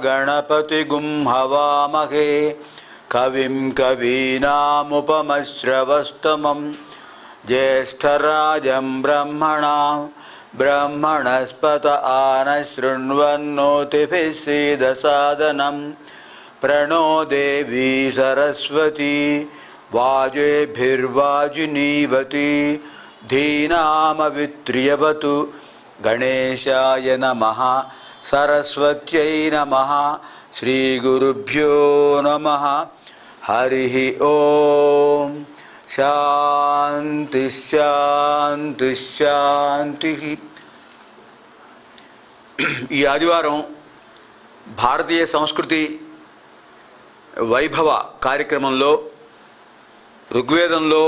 गणपतिगुं हवामहे कविं कवीनामुपमश्रवस्तमं ज्येष्ठराजं ब्रह्मणस्पत आनशृण्वन्नोतिभिः सीदसादनं प्रणो देवी सरस्वती वाजेभिर्वाजिनीवती धीनामवित्र्यवतु गणेशाय नमः सरस्वत्यै नमः श्रीगुरुभ्यो नमः हरिः ओम शांति शांति शांति। ఈ ఆదివారం భారతీయ సంస్కృతి వైభవ కార్యక్రమంలో ఋగ్వేదంలో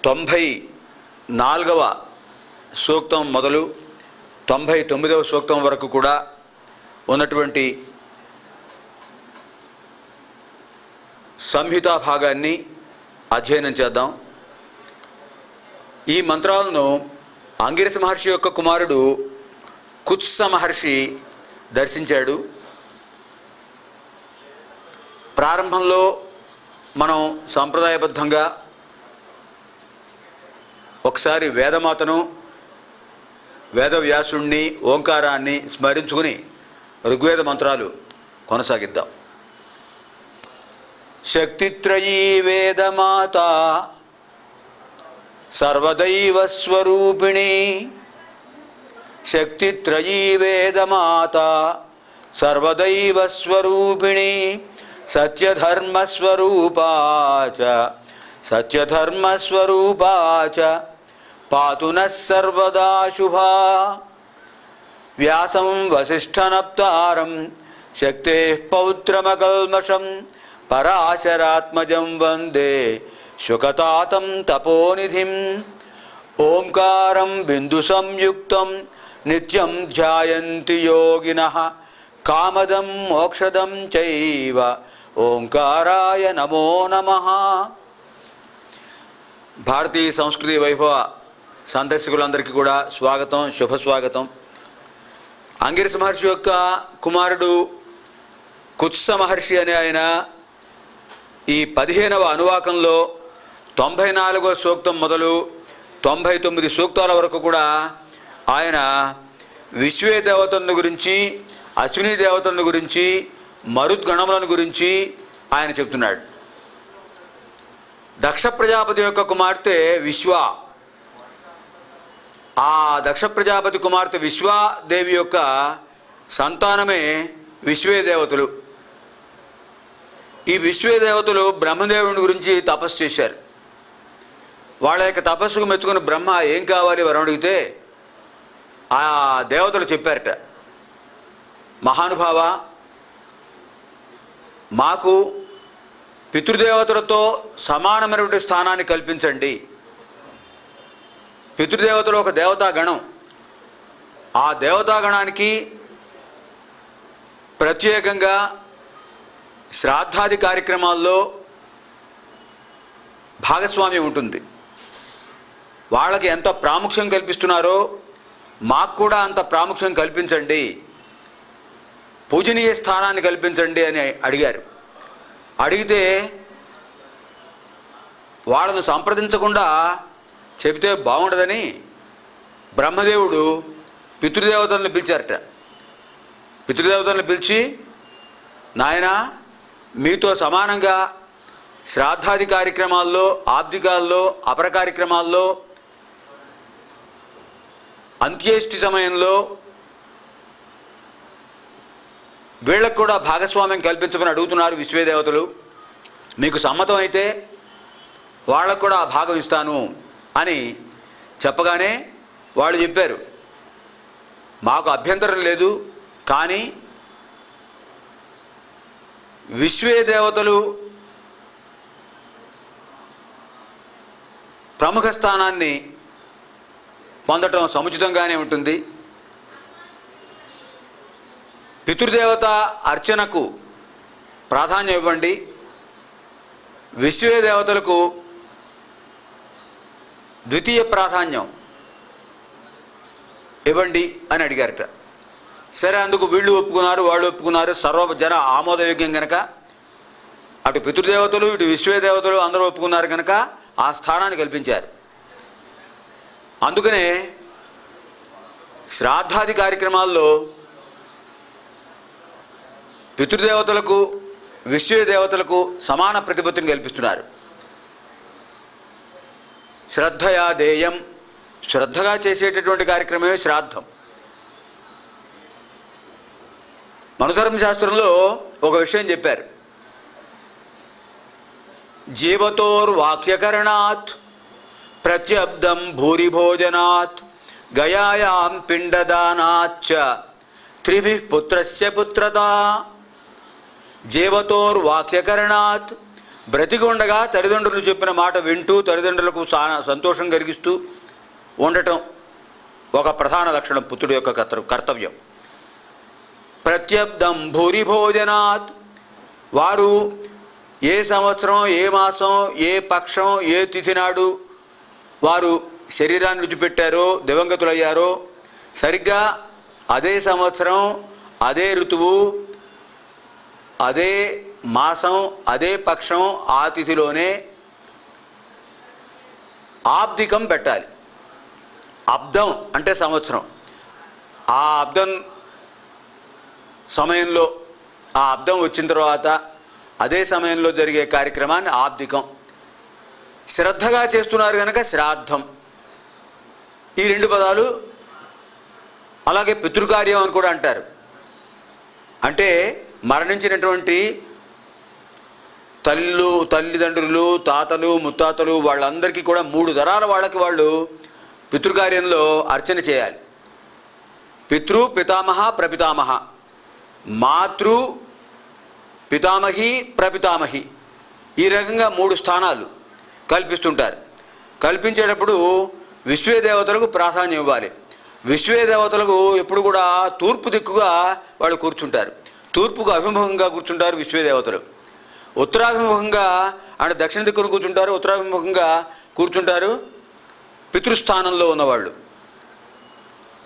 94వ సూక్తం మొదలు 99వ సూక్తం వరకు కూడా ఉన్నటువంటి సంహితా భాగాన్ని అధ్యయనం చేద్దాం. ఈ మంత్రాలను అంగిరస మహర్షి యొక్క కుమారుడు కుత్స మహర్షి దర్శించాడు. ప్రారంభంలో మనం సాంప్రదాయబద్ధంగా ఒకసారి వేదమాతను, వేదవ్యాసుణ్ణి, ఓంకారాన్ని స్మరించుకుని ఋగ్వేద మంత్రాలు కొనసాగిద్దాం. శక్తిత్రయీ వేదమాత సర్వదైవ స్వరూపిణి, శక్తిత్రయీ వేదమాత సర్వదైవ స్వరూపిణి, సత్యధర్మస్వరూపా చ సత్యధర్మస్వరూపా చ పాతు నః సర్వదా శుభా. వ్యాసం వసిష్ఠనప్తారం శక్తేః పౌత్రమకల్మషం పరాశరాత్మజం వందే శుకతాతం తపోనిధిం. ఓంకారం బిందు సంయుక్తం నిత్యం ధ్యాయంతి యోగినః కామదం మోక్షదం చైవ ఓంకారాయ నమో నమః. భారతీయ సంస్కృతి వైభవ సందర్శకులందరికీ కూడా స్వాగతం, శుభస్వాగతం. అంగిరస మహర్షి యొక్క కుమారుడు కుత్స మహర్షి అనే ఆయన ఈ 15వ అనువాకంలో 94వ సూక్తం మొదలు 99 సూక్తాల వరకు కూడా ఆయన విశ్వే దేవతలను గురించి, అశ్విని దేవతలను గురించి, మరుద్గణములను గురించి ఆయన చెప్తున్నాడు. దక్ష ప్రజాపతి యొక్క కుమార్తె విశ్వ, ఆ దక్ష ప్రజాపతి కుమార్తె విశ్వాదేవి యొక్క సంతానమే విశ్వే దేవతలు. ఈ విశ్వే దేవతలు బ్రహ్మదేవుని గురించి తపస్సు చేశారు. వాళ్ళ యొక్క తపస్సుకు మెచ్చుకుని బ్రహ్మ ఏం కావాలి వరం అడిగితే ఆ దేవతలు చెప్పారట, మహానుభావ, మాకు పితృదేవతలతో సమానమైనటువంటి స్థానాన్ని కల్పించండి. పితృదేవతలు ఒక దేవతాగణం, ఆ దేవతాగణానికి ప్రత్యేకంగా శ్రాద్ధాది కార్యక్రమాల్లో భాగస్వామ్యం ఉంటుంది. వాళ్ళకి ఎంత ప్రాముఖ్యం కల్పిస్తున్నారో మాకు కూడా అంత ప్రాముఖ్యం కల్పించండి, పూజనీయ స్థానాన్ని కల్పించండి అని అడిగారు. అడిగితే వాళ్ళను సంప్రదించకుండా చెబితే బాగుండదని బ్రహ్మదేవుడు పితృదేవతలను పిలిచారట. పితృదేవతలను పిలిచి, నాయన, మీతో సమానంగా శ్రాద్ధాది కార్యక్రమాల్లో, ఆబ్దికాల్లో, అపర కార్యక్రమాల్లో, అంత్యేష్టి సమయంలో వీళ్ళకు కూడా భాగస్వామ్యం కల్పించమని అడుగుతున్నారు విశ్వేదేవతలు. మీకు సమ్మతం అయితే వాళ్ళకు కూడా ఆ భాగం ఇస్తాను అని చెప్పగానే వాళ్ళు చెప్పారు, మాకు అభ్యంతరం లేదు, కానీ విశ్వే దేవతలు ప్రముఖ స్థానాన్ని పొందటం సముచితంగానే ఉంటుంది. పితృదేవత అర్చనకు ప్రాధాన్యం ఇవ్వండి, విశ్వే దేవతలకు ద్వితీయ ప్రాధాన్యం ఇవ్వండి అని అడిగారట. సరే, అందుకు వీళ్ళు ఒప్పుకున్నారు, వాళ్ళు ఒప్పుకున్నారు. సర్వజన ఆమోదయోగ్యం కనుక అటు పితృదేవతలు ఇటు విశ్వే దేవతలు అందరూ ఒప్పుకున్నారు కనుక ఆ స్థానాన్ని కల్పించారు. అందుకనే శ్రాద్ధాది కార్యక్రమాల్లో పితృదేవతలకు విశ్వే దేవతలకు సమాన ప్రతిపత్తిని కల్పిస్తున్నారు. శ్రద్ధయా దేయం, శ్రద్ధగా చేసేటటువంటి కార్యక్రమమే శ్రాద్ధం. మనుధర్మశాస్త్రంలో ఒక విషయం చెప్పారు. జీవతోర్వాక్యకరణాత్ ప్రత్యబ్దం భూరిభోజనాత్ గయాయాం పిండదానాచ్చ త్రిభిః పుత్రస్య పుత్రతా. జీవతోర్వాక్యకరణాత్, బ్రతికుండగా తల్లిదండ్రులు చెప్పిన మాట వింటూ తల్లిదండ్రులకు సంతోషం కలిగిస్తూ ఉండటం ఒక ప్రధాన లక్షణం, పుత్రుడి యొక్క కర్తవ్యం. ప్రత్యబ్దం భూరిభోజనాత్, వారు ఏ సంవత్సరం, ఏ మాసం, ఏ పక్షం, ఏ తిథి నాడు వారు శరీరాన్ని విడిచిపెట్టారో, దివంగతులయ్యారో, సరిగ్గా అదే సంవత్సరం, అదే ఋతువు, అదే మాసం, అదే పక్షం, ఆ తిథిలోనే ఆబ్దికం పెట్టాలి. అబ్దం అంటే సంవత్సరం. ఆ అబ్దం సమయంలో, ఆ అబ్దం వచ్చిన తర్వాత అదే సమయంలో జరిగే కార్యక్రమాన్ని ఆబ్దికం. శ్రద్ధగా చేస్తున్నారు కనుక శ్రాద్ధం. ఈ రెండు పదాలు. అలాగే పితృకార్యం అని కూడా అంటారు. అంటే మరణించినటువంటి తల్లిదండ్రులు, తాతలు, ముత్తాతలు వాళ్ళందరికీ కూడా 3 తరాల వాళ్ళకి వాళ్ళు పితృకార్యంలో అర్చన చేయాలి. పితృ, పితామహ, ప్రపితామహ, మాతృ, పితామహి, ప్రపితామహి, ఈ రకంగా 3 స్థానాలు కల్పిస్తుంటారు. కల్పించేటప్పుడు విశ్వే దేవతలకు ప్రాధాన్యం ఇవ్వాలి. విశ్వే దేవతలకు ఎప్పుడు కూడా తూర్పు దిక్కుగా వాళ్ళు కూర్చుంటారు. తూర్పుకు అభిముఖంగా కూర్చుంటారు విశ్వే దేవతలు. ఉత్తరాభిముఖంగా అంటే దక్షిణ దిక్కును కూర్చుంటారు. ఉత్తరాభిముఖంగా కూర్చుంటారు పితృస్థానంలో ఉన్నవాళ్ళు.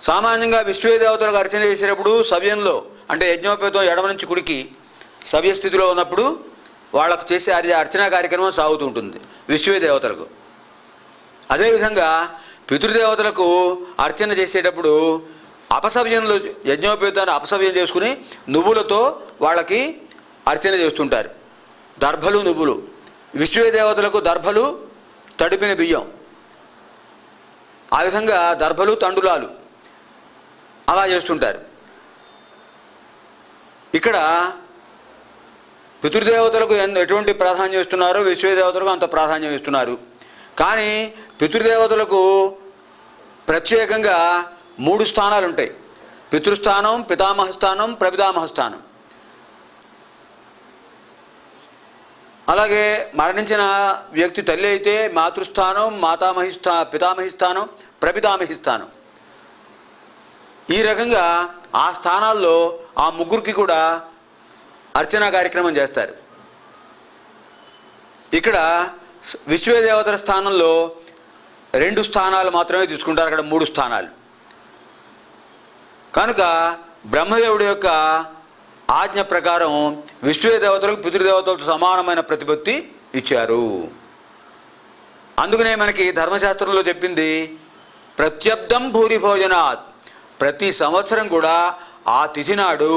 సామాన్యంగా విశ్వే దేవతలకు అర్చన చేసేటప్పుడు సవ్యంలో, అంటే యజ్ఞోపేతం ఎడమ నుంచి కుడికి సవ్యస్థితిలో ఉన్నప్పుడు వాళ్ళకు చేసే అర్చనా కార్యక్రమం సాగుతూ ఉంటుంది విశ్వే దేవతలకు. అదేవిధంగా పితృదేవతలకు అర్చన చేసేటప్పుడు అపసవ్యంలో, యజ్ఞోపేతాన్ని అపసవ్యం చేసుకుని నువ్వులతో వాళ్ళకి అర్చన చేస్తుంటారు. దర్భలు, నువ్వులు. విశ్వే దేవతలకు దర్భలు, తడిపిన బియ్యం. ఆ విధంగా దర్భలు, తండులాలు అలా చేస్తుంటారు. ఇక్కడ పితృదేవతలకు ఎటువంటి ప్రాధాన్యం ఇస్తున్నారో విశ్వే దేవతలకు అంత ప్రాధాన్యం ఇస్తున్నారు. కానీ పితృదేవతలకు ప్రత్యేకంగా 3 స్థానాలు ఉంటాయి. పితృస్థానం, పితామహ స్థానం, ప్రపితామహ స్థానం. అలాగే మరణించిన వ్యక్తి తల్లి అయితే మాతృస్థానం, పితామహి స్థానం, ప్రపితామహి స్థానం. ఈ రకంగా ఆ స్థానాల్లో ఆ 3కి కూడా అర్చనా కార్యక్రమం చేస్తారు. ఇక్కడ విశ్వే దేవతల స్థానంలో 2 స్థానాలు మాత్రమే తీసుకుంటారు, అక్కడ 3 స్థానాలు. కనుక బ్రహ్మదేవుడి యొక్క ఆజ్ఞ ప్రకారం విశ్వే దేవతలకు పితృదేవతలతో సమానమైన ప్రతిపత్తి ఇచ్చారు. అందుకనే మనకి ధర్మశాస్త్రంలో చెప్పింది ప్రత్యబ్దం భూరిభోజనాత్. ప్రతి సంవత్సరం కూడా ఆ తిథి నాడు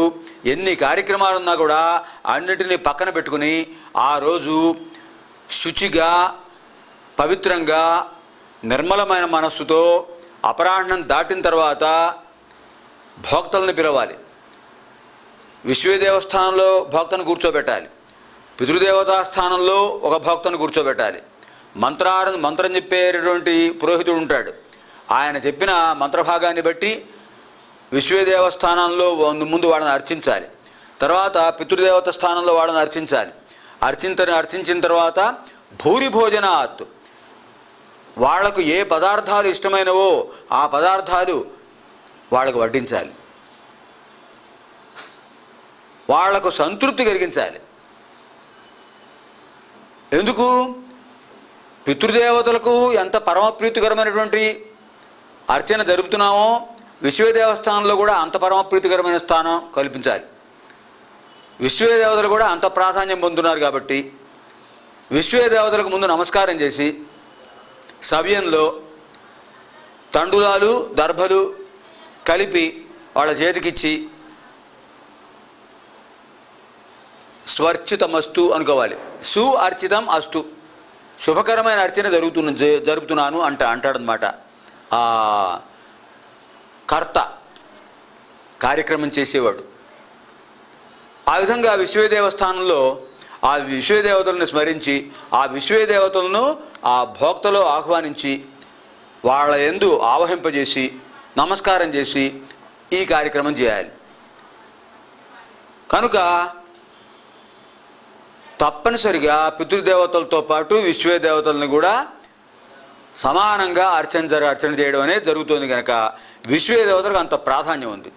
ఎన్ని కార్యక్రమాలున్నా కూడా అన్నిటినీ పక్కన పెట్టుకుని ఆ రోజు శుచిగా, పవిత్రంగా, నిర్మలమైన మనస్సుతో అపరాహ్నం దాటిన తర్వాత భోక్తలను పిలవాలి. విశ్వే దేవస్థానంలో భోక్తను కూర్చోబెట్టాలి. పితృదేవతా స్థానంలో ఒక భోక్తను కూర్చోబెట్టాలి. మంత్రం చెప్పేటటువంటి పురోహితుడు ఉంటాడు. ఆయన చెప్పిన మంత్రభాగాన్ని బట్టి విశ్వదేవస్థానంలో ముందు వాళ్ళని అర్చించాలి. తర్వాత పితృదేవత స్థానంలో వాళ్ళని అర్చించాలి. అర్చించిన తర్వాత భూరి భోజనాత్, వాళ్లకు ఏ పదార్థాలు ఇష్టమైనవో ఆ పదార్థాలు వాళ్ళకు వడ్డించాలి, వాళ్లకు సంతృప్తి కలిగించాలి. ఎందుకు? పితృదేవతలకు ఎంత పరమప్రీతికరమైనటువంటి అర్చన జరుపుతున్నామో విశ్వదేవస్థానంలో కూడా అంత పరమప్రీతికరమైన స్థానం కల్పించాలి. విశ్వదేవతలు కూడా అంత ప్రాధాన్యం పొందుతున్నారు కాబట్టి విశ్వదేవతలకు ముందు నమస్కారం చేసి సవ్యంలో తండులాలు దర్భలు కలిపి వాళ్ళ చేతికిచ్చి స్వర్చితమస్తు అనుకోవాలి. సు అర్చితం అస్తు, శుభకరమైన అర్చన జరుపుతున్నాను అంటాడనమాట ఆ కర్త, కార్యక్రమం చేసేవాడు. ఆ విధంగా విశ్వదేవస్థానంలో ఆ విశ్వదేవతలను స్మరించి ఆ విశ్వదేవతలను ఆ భోక్తలో ఆహ్వానించి వాళ్ళ యందు ఆవహింపజేసి నమస్కారం చేసి ఈ కార్యక్రమం చేయాలి. కనుక తప్పనిసరిగా పితృదేవతలతో పాటు విశ్వదేవతలను కూడా సమానంగా అర్చన చేయడం అనేది జరుగుతుంది. కనుక విశ్వదేవతలకు అంత ప్రాధాన్యం ఉంది.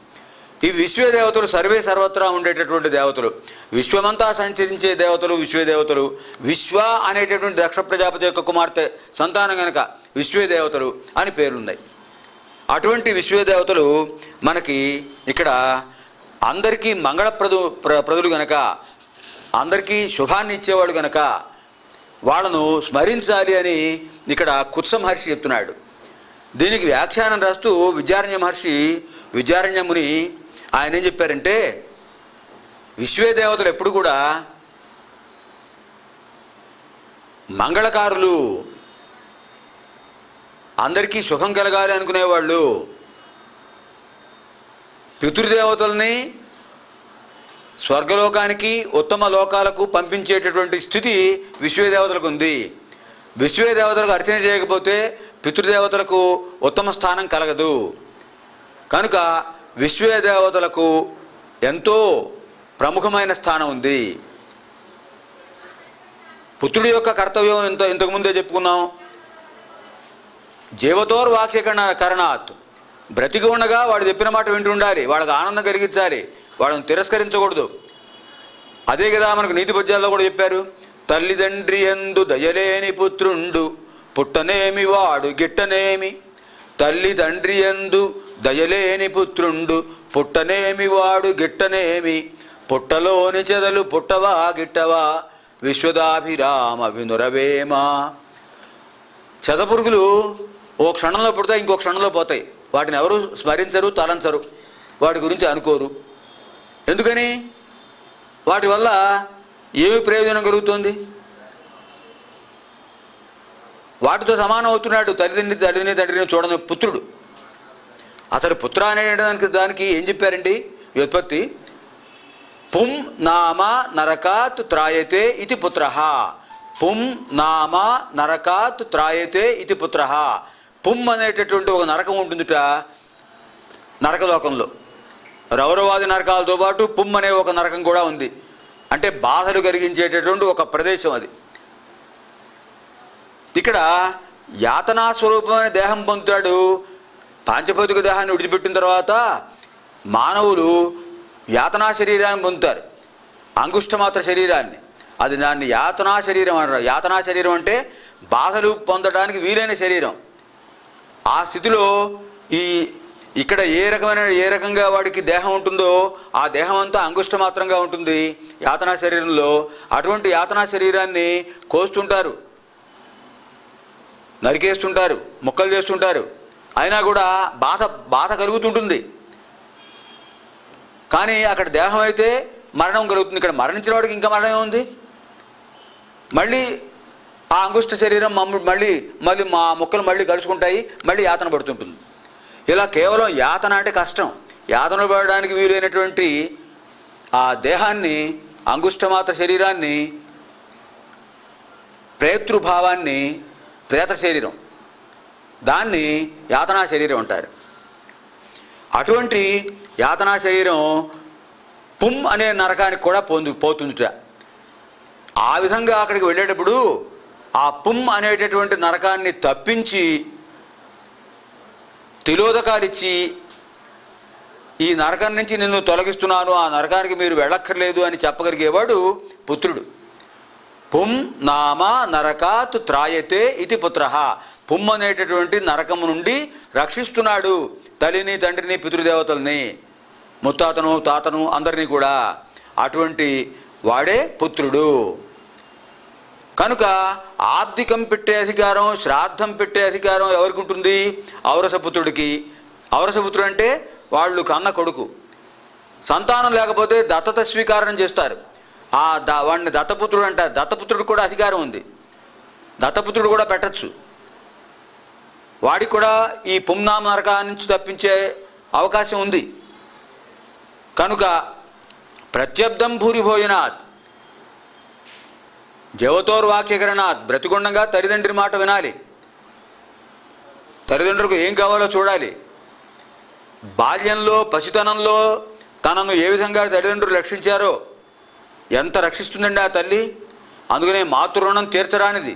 ఈ విశ్వదేవతలు సర్వే సర్వత్రా ఉండేటటువంటి దేవతలు, విశ్వమంతా సంచరించే దేవతలు విశ్వదేవతలు. విశ్వ అనేటటువంటి దక్ష ప్రజాపతి యొక్క కుమార్తె సంతానం కనుక విశ్వదేవతలు అని పేరున్నాయి. అటువంటి విశ్వదేవతలు మనకి ఇక్కడ అందరికీ ప్రదులు గనక, అందరికీ శుభాన్ని ఇచ్చేవాడు గనక వాళ్ళను స్మరించాలి అని ఇక్కడ కుత్స మహర్షి చెప్తున్నాడు. దీనికి వ్యాఖ్యానం రాస్తూ విద్యారణ్య ముని ఆయన ఏం చెప్పారంటే, విశ్వదేవతలు ఎప్పుడు కూడా మంగళకారులు, అందరికీ శుభం కలగాలి అనుకునేవాళ్ళు. పితృదేవతల్ని స్వర్గలోకానికి ఉత్తమ లోకాలకు పంపించేటటువంటి స్థితి విశ్వదేవతలకు ఉంది. విశ్వదేవతలకు అర్చన చేయకపోతే పితృదేవతలకు ఉత్తమ స్థానం కలగదు. కనుక విశ్వదేవతలకు ఎంతో ప్రముఖమైన స్థానం ఉంది. పుత్రుడి యొక్క కర్తవ్యం ఇంతకుముందే చెప్పుకున్నాం. జీవతోర్వాక్యకరణాత్, బ్రతికి ఉండగా వాడు చెప్పిన మాట వింటూ ఉండాలి, వాళ్ళకి ఆనందం కలిగించాలి, వాళ్ళని తిరస్కరించకూడదు. అదే కదా మనకు నీతి పద్యాల్లో కూడా చెప్పారు. తల్లిదండ్రి యందు దయలేని పుత్రుండు పుట్టనేమి వాడు గిట్టనేమి. తల్లిదండ్రి యందు దయలేని పుత్రుండు పుట్టనేమి వాడు గిట్టనేమి. పుట్టలోని చెదలు పుట్టవా గిట్టవా విశ్వదాభిరామ వినురవేమా. చెదపురుగులు ఓ క్షణంలో పుడతాయి, ఇంకో క్షణంలో పోతాయి. వాటిని ఎవరు స్మరించరు, తలంచరు, వాటి గురించి అనుకోరు. ఎందుకని? వాటి వల్ల ఏమి ప్రయోజనం కలుగుతుంది? వాటితో సమానం అవుతున్నాడు తండ్రిని చూడని పుత్రుడు. అసలు పుత్ర అనేదానికి ఏం చెప్పారండి వ్యుత్పత్తి? పుం నామ నరకాత్ త్రాయతే ఇది పుత్ర. పుం నామ నరకాత్ త్రాయతే ఇది పుత్ర. పుం అనేటటువంటి ఒక నరకం ఉంటుందిట నరకలోకంలో. రౌరవాది నరకాలతో పాటు పుం అనే ఒక నరకం కూడా ఉంది. అంటే బాధలు కలిగించేటటువంటి ఒక ప్రదేశం అది. ఇక్కడ యాతనా స్వరూపమైన దేహం పొందుతాడు. పాంచభౌతిక దేహాన్ని విడిచిపెట్టిన తర్వాత మానవులు యాతనా శరీరాన్ని పొందుతారు, అంగుష్టమాత్ర శరీరాన్ని. అది దాన్ని యాతనా శరీరం అంటారు. యాతనా శరీరం అంటే బాధలు పొందడానికి వీలైన శరీరం. ఆ స్థితిలో ఇక్కడ ఏ రకంగా వాడికి దేహం ఉంటుందో ఆ దేహం అంతా అంగుష్టమాత్రంగా ఉంటుంది యాతనా శరీరంలో. అటువంటి యాతనా శరీరాన్ని కోస్తుంటారు, నరికేస్తుంటారు, ముక్కలు చేస్తుంటారు. అయినా కూడా బాధ కలుగుతుంటుంది. కానీ అక్కడ దేహం అయితే మరణం కలుగుతుంది. ఇక్కడ మరణించిన వాడికి ఇంకా మరణం ఉంది. మళ్ళీ ఆ అంగుష్ట శరీరం మళ్ళీ మా ముక్కలు మళ్ళీ కలుసుకుంటాయి, మళ్ళీ యాతన పడుతుంటుంది. ఇలా కేవలం యాతన అంటే కష్టం. యాతన పడడానికి వీలైనటువంటి ఆ దేహాన్ని, అంగుష్టమాత్ర శరీరాన్ని, ప్రేతృభావాన్ని, ప్రేత శరీరం, దాన్ని యాతనా శరీరం అంటారు. అటువంటి యాతనా శరీరం పుం అనే నరకానికి కూడా పోతుందిట. ఆ విధంగా అక్కడికి వెళ్ళేటప్పుడు ఆ పుం అనేటటువంటి నరకాన్ని తప్పించి తిలోదకాలిచ్చి ఈ నరకం నుంచి నిన్ను తొలగిస్తున్నాను, ఆ నరకానికి మీరు వెళ్ళక్కర్లేదు అని చెప్పగలిగేవాడు పుత్రుడు. పుం నామ నరకాత్ త్రాయతే ఇది పుత్ర. పుం అనేటటువంటి నరకము నుండి రక్షిస్తున్నాడు తల్లిని, తండ్రిని, పితృదేవతల్ని, ముత్తాతను, తాతను అందరినీ కూడా. అటువంటి వాడే పుత్రుడు. కనుక ఆబ్దికం పెట్టే అధికారం, శ్రాద్ధం పెట్టే అధికారం ఎవరికి ఉంటుంది? ఔరసపుత్రుడికి. ఔరసపుత్రుడు అంటే వాళ్ళు కన్న కొడుకు. సంతానం లేకపోతే దత్తత స్వీకారం చేస్తారు. వాడిని దత్తపుత్రుడు అంటారు. దత్తపుత్రుడికి కూడా అధికారం ఉంది. దత్తపుత్రుడు కూడా పెట్టచ్చు. వాడికి కూడా ఈ పుంనామ నరకా నుంచి తప్పించే అవకాశం ఉంది. కనుక ప్రత్యబ్దం భూరిభోజనాత్ జవతోర్వాక్యకరణాత్, బ్రతికొండంగా తల్లిదండ్రి మాట వినాలి. తల్లిదండ్రులకు ఏం కావాలో చూడాలి. బాల్యంలో, పసితనంలో తనను ఏ విధంగా తల్లిదండ్రులు రక్షించారో ఎంత రక్షిస్తుందండి ఆ తల్లి. అందుకనే మాతృ రుణం తీర్చరానిది.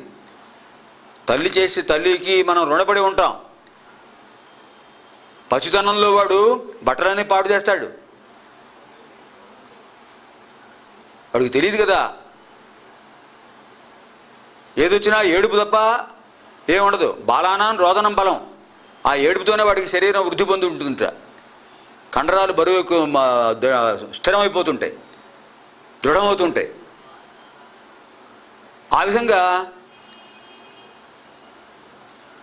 తల్లికి మనం రుణపడి ఉంటాం. పసితనంలో వాడు బట్టలన్నీ పాడు చేస్తాడు. వాడికి తెలియదు కదా. ఏదొచ్చినా ఏడుపు తప్ప ఏముండదు. బాలానాన్ రోదనం బలం. ఆ ఏడుపుతోనే వాడికి శరీరం వృద్ధి పొంది ఉంటుందిట. కండరాలు బరువు స్థిరమైపోతుంటాయి, దృఢమవుతుంటాయి. ఆ విధంగా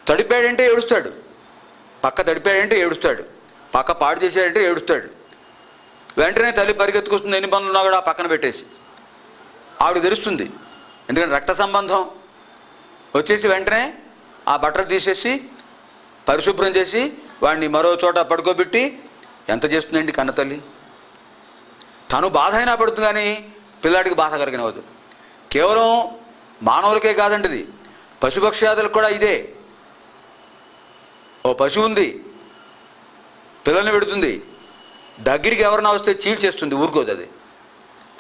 తడిపాడంటే ఏడుస్తాడు, పక్క తడిపాడంటే ఏడుస్తాడు, పక్క పాడు చేశాడంటే ఏడుస్తాడు. వెంటనే తల్లి పరిగెత్తుకొస్తుంది, ఎన్ని పనులు ఉన్నా కూడా ఆ పక్కన పెట్టేసి. ఆవిడకి తెలుస్తుంది, ఎందుకంటే రక్త సంబంధం. వచ్చేసి వెంటనే ఆ బట్టలు తీసేసి పరిశుభ్రం చేసి వాడిని మరో చోట పడుకోబెట్టి ఎంత చేస్తుందండి కన్న తల్లి. తను బాధ అయినా పడుతుంది, కానీ పిల్లాడికి బాధ కలిగినవద్దు. కేవలం మానవులకే కాదండి ఇది, పశుపక్ష్యాదులకు కూడా ఇదే. ఓ పశువు ఉంది, పిల్లల్ని పెడుతుంది, దగ్గరికి ఎవరైనా వస్తే చీల్చేస్తుంది, ఊరుకోదు. అది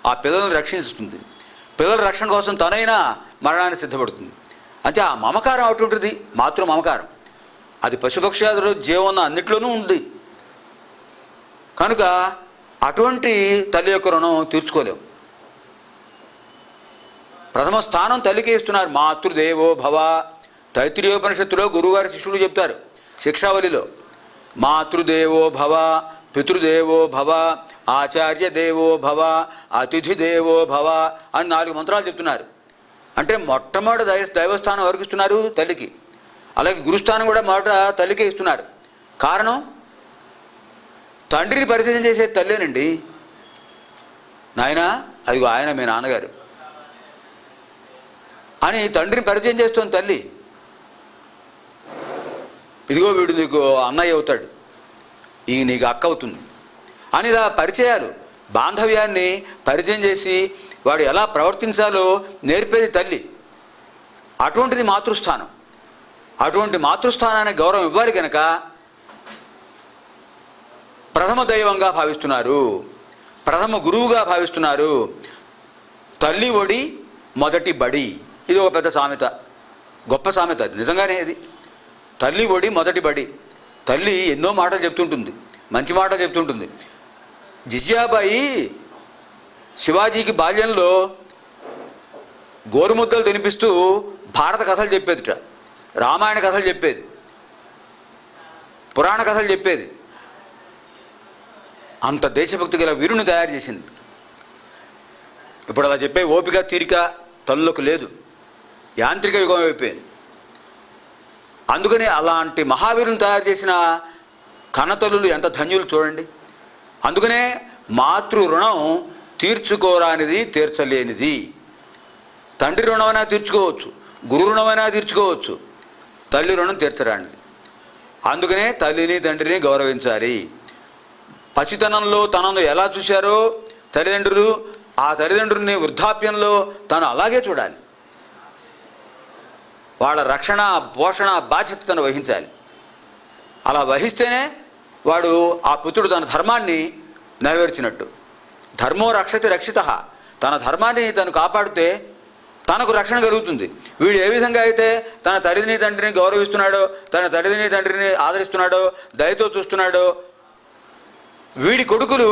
ఆ పిల్లల్ని రక్షిస్తుంది. పిల్లల రక్షణ కోసం తనైనా మరణాన్ని సిద్ధపడుతుంది. అంటే ఆ మమకారం అటుంటుంది, మాతృ మమకారం. అది పశుపక్ష్యాదులు జీవం అన్నిట్లోనూ ఉంది. కనుక అటువంటి తల్లి యొక్క రుణం తీర్చుకోలేము. ప్రథమ స్థానం తల్లికి ఇస్తున్నారు. మాతృదేవో భవ. తైత్రీయోపనిషత్తులో గురువుగారి శిష్యుడు చెప్తారు శిక్షావళిలో, మాతృదేవో భవ, పితృదేవో భవ, ఆచార్య దేవో భవ, అతిథి దేవో భవ అని 4 మంత్రాలు చెప్తున్నారు. అంటే మొట్టమొదటి దైవస్థానం ఎవరికి ఇస్తున్నారు? తల్లికి. అలాగే గురుస్థానం కూడా మొదట తల్లికే ఇస్తున్నారు. కారణం, తండ్రిని పరిచయం చేసే తల్లేనండి. నాయన అదిగో ఆయన మీ నాన్నగారు అని తండ్రిని పరిచయం చేస్తుంది తల్లి. ఇదిగో వీడు నీకు అన్నయ్య అవుతాడు, ఈ నీకు అక్క అవుతుంది అని ఇలా పరిచయాలు, బాంధవ్యాన్ని పరిచయం చేసి వాడు ఎలా ప్రవర్తించాలో నేర్పేది తల్లి. అటువంటిది మాతృస్థానం. అటువంటి మాతృస్థానానికి గౌరవం ఇవ్వాలి కనుక ప్రథమ దైవంగా భావిస్తున్నారు, ప్రథమ గురువుగా భావిస్తున్నారు. తల్లి ఒడి మొదటి బడి, ఇది ఒక పెద్ద సామెత, గొప్ప సామెత. అది నిజంగానే. ఇది తల్లి ఒడి మొదటి బడి. తల్లి ఎన్నో మాటలు చెప్తుంటుంది, మంచి మాటలు చెప్తుంటుంది. జిజియాబాయి శివాజీకి బాల్యంలో గోరుముద్దలు తినిపిస్తూ భారత కథలు చెప్పేదిట, రామాయణ కథలు చెప్పేది, పురాణ కథలు చెప్పేది. అంత దేశభక్తి గల వీరుని తయారు చేసింది. ఇప్పుడు అలా చెప్పే ఓపిక, తీరిక తల్లులకు లేదు. యాంత్రిక యుగం అయిపోయింది. అందుకని అలాంటి మహావీరులను తయారు చేసిన కన్నతల్లులు ఎంత ధన్యులు చూడండి. అందుకనే మాతృ రుణం తీర్చుకోరానిది, తీర్చలేనిది. తండ్రి రుణమైనా తీర్చుకోవచ్చు, గురు రుణమైనా తీర్చుకోవచ్చు, తల్లి రుణం తీర్చరానిది. అందుకనే తల్లిని తండ్రిని గౌరవించాలి. పసితనంలో తనను ఎలా చూశారో తల్లిదండ్రులు, ఆ తల్లిదండ్రుల్ని వృద్ధాప్యంలో తను అలాగే చూడాలి. వాళ్ళ రక్షణ, పోషణ బాధ్యత తను వహించాలి. అలా వహిస్తేనే వాడు ఆ పుత్రుడు తన ధర్మాన్ని నెరవేర్చినట్టు. ధర్మో రక్షతి రక్షితః. తన ధర్మాన్ని తను కాపాడితే తనకు రక్షణ కలుగుతుంది. వీడు ఏ విధంగా అయితే తన తల్లిని తండ్రిని గౌరవిస్తున్నాడో, తన తల్లిని తండ్రిని ఆదరిస్తున్నాడో, దయతో చూస్తున్నాడో, వీడి కొడుకులు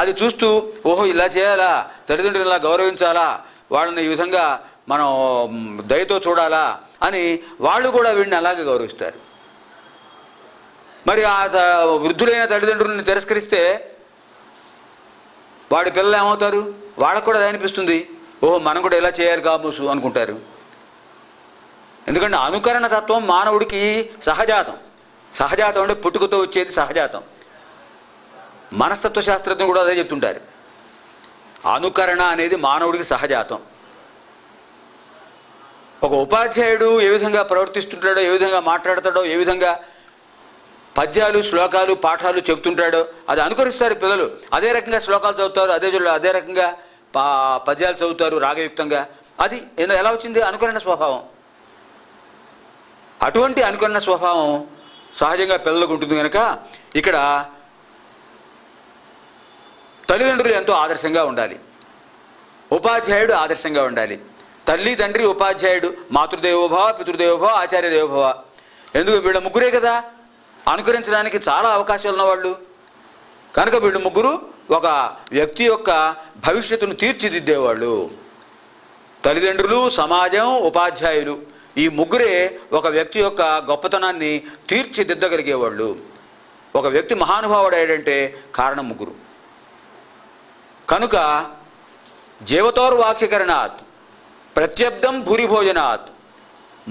అది చూస్తూ ఓహో ఇలా చేయాలా, తల్లిదండ్రులు ఇలా గౌరవించాలా, వాళ్ళని ఈ విధంగా మనం దయతో చూడాలా అని వాళ్ళు కూడా వీడిని అలాగే గౌరవిస్తారు. మరి ఆ వృద్ధులైన తల్లిదండ్రులను తిరస్కరిస్తే వాడి పిల్లలు ఏమవుతారు? వాళ్ళకు కూడా అది అనిపిస్తుంది, ఓహో మనం కూడా ఇలా చేయాలి కామోసు అనుకుంటారు. ఎందుకంటే అనుకరణ తత్వం మానవుడికి సహజాతం. సహజాతం అంటే పుట్టుకతో వచ్చేది సహజాతం. మనస్తత్వ శాస్త్రజ్ఞులు కూడా అదే చెప్తుంటారు. అనుకరణ అనేది మానవుడికి సహజాతం. ఒక ఉపాధ్యాయుడు ఏ విధంగా ప్రవర్తిస్తుంటాడో, ఏ విధంగా మాట్లాడతాడో, ఏ విధంగా పద్యాలు శ్లోకాలు పాఠాలు చెబుతుంటాడో అది అనుకరిస్తారు పిల్లలు. అదే రకంగా శ్లోకాలు చదువుతారు, అదే రకంగా పద్యాలు చదువుతారు రాగయుక్తంగా. అది ఎలా వచ్చింది? అనుకరణ స్వభావం. అటువంటి అనుకరణ స్వభావం సహజంగా పిల్లలకు ఉంటుంది కనుక ఇక్కడ తల్లిదండ్రులు ఎంతో ఆదర్శంగా ఉండాలి, ఉపాధ్యాయుడు ఆదర్శంగా ఉండాలి. తల్లి తండ్రి ఉపాధ్యాయుడు మాతృదేవోభవ పితృదేవోభవ ఆచార్య దేవోభవ. ఎందుకు? వీళ్ళ ముగ్గురే కదా అనుకరించడానికి చాలా అవకాశాలు ఉన్నవాళ్ళు కనుక వీళ్ళు ముగ్గురు ఒక వ్యక్తి యొక్క భవిష్యత్తును తీర్చిదిద్దేవాళ్ళు. తల్లిదండ్రులు, సమాజం, ఉపాధ్యాయులు ఈ ముగ్గురే ఒక వ్యక్తి యొక్క గొప్పతనాన్ని తీర్చిదిద్దగలిగేవాళ్ళు. ఒక వ్యక్తి మహానుభావుడయ్యాడంటే కారణం ముగ్గురు. కనుక జీవతోర్వాక్యకరణాత్ ప్రత్యబ్దం భూరిభోజనాత్.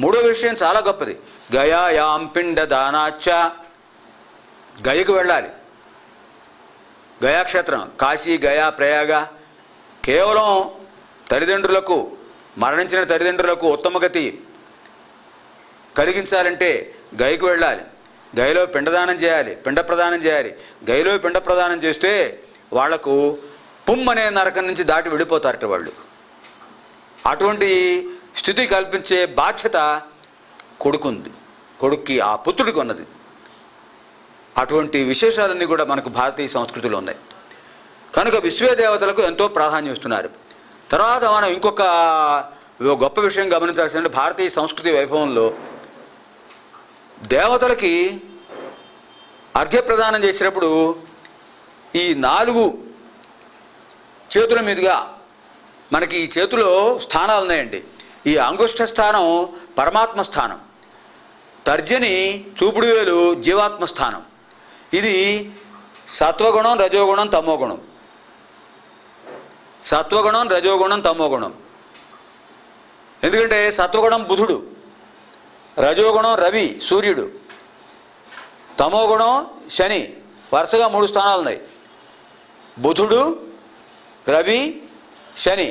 మూడో విషయం చాలా గొప్పది. గయాయాం పిండదానాచ్చ. గయకు వెళ్ళాలి. గయాక్షేత్రం కాశీ, గయా, ప్రయాగ. కేవలం తల్లిదండ్రులకు, మరణించిన తల్లిదండ్రులకు ఉత్తమగతి కలిగించాలంటే గయకు వెళ్ళాలి. గయలో పిండదానం చేయాలి, పిండ ప్రదానం చేయాలి. గయలో పిండ ప్రదానం చేస్తే వాళ్లకు పుమ్ అనే నరకం నుంచి దాటి వెళ్ళిపోతారట వాళ్ళు. అటువంటి స్థితి కల్పించే బాధ్యత కొడుకుంది, కొడుక్కి ఆ పుత్రుడికి ఉన్నది. అటువంటి విశేషాలన్నీ కూడా మనకు భారతీయ సంస్కృతిలో ఉన్నాయి కనుక విశ్వదేవతలకు ఎంతో ప్రాధాన్యం ఇస్తున్నారు. తర్వాత మనం ఇంకొక గొప్ప విషయం గమనించాల్సిందంటే భారతీయ సంస్కృతి వైభవంలో దేవతలకి అర్ఘ్యప్రదానం చేసినప్పుడు ఈ 4 చేతుల మీదుగా మనకి ఈ చేతిలో స్థానాలు ఉన్నాయండి. ఈ అంగుష్ట స్థానం పరమాత్మ స్థానం, తర్జని చూపుడు వేలు జీవాత్మ స్థానం. ఇది సత్వగుణం, రజోగుణం, తమోగుణం. సత్వగుణం, రజోగుణం, తమోగుణం. ఎందుకంటే సత్వగుణం బుధుడు, రజోగుణం రవి సూర్యుడు, తమోగుణం శని. వరుసగా 3 స్థానాలు ఉన్నాయి. బుధుడు, రవి, శని.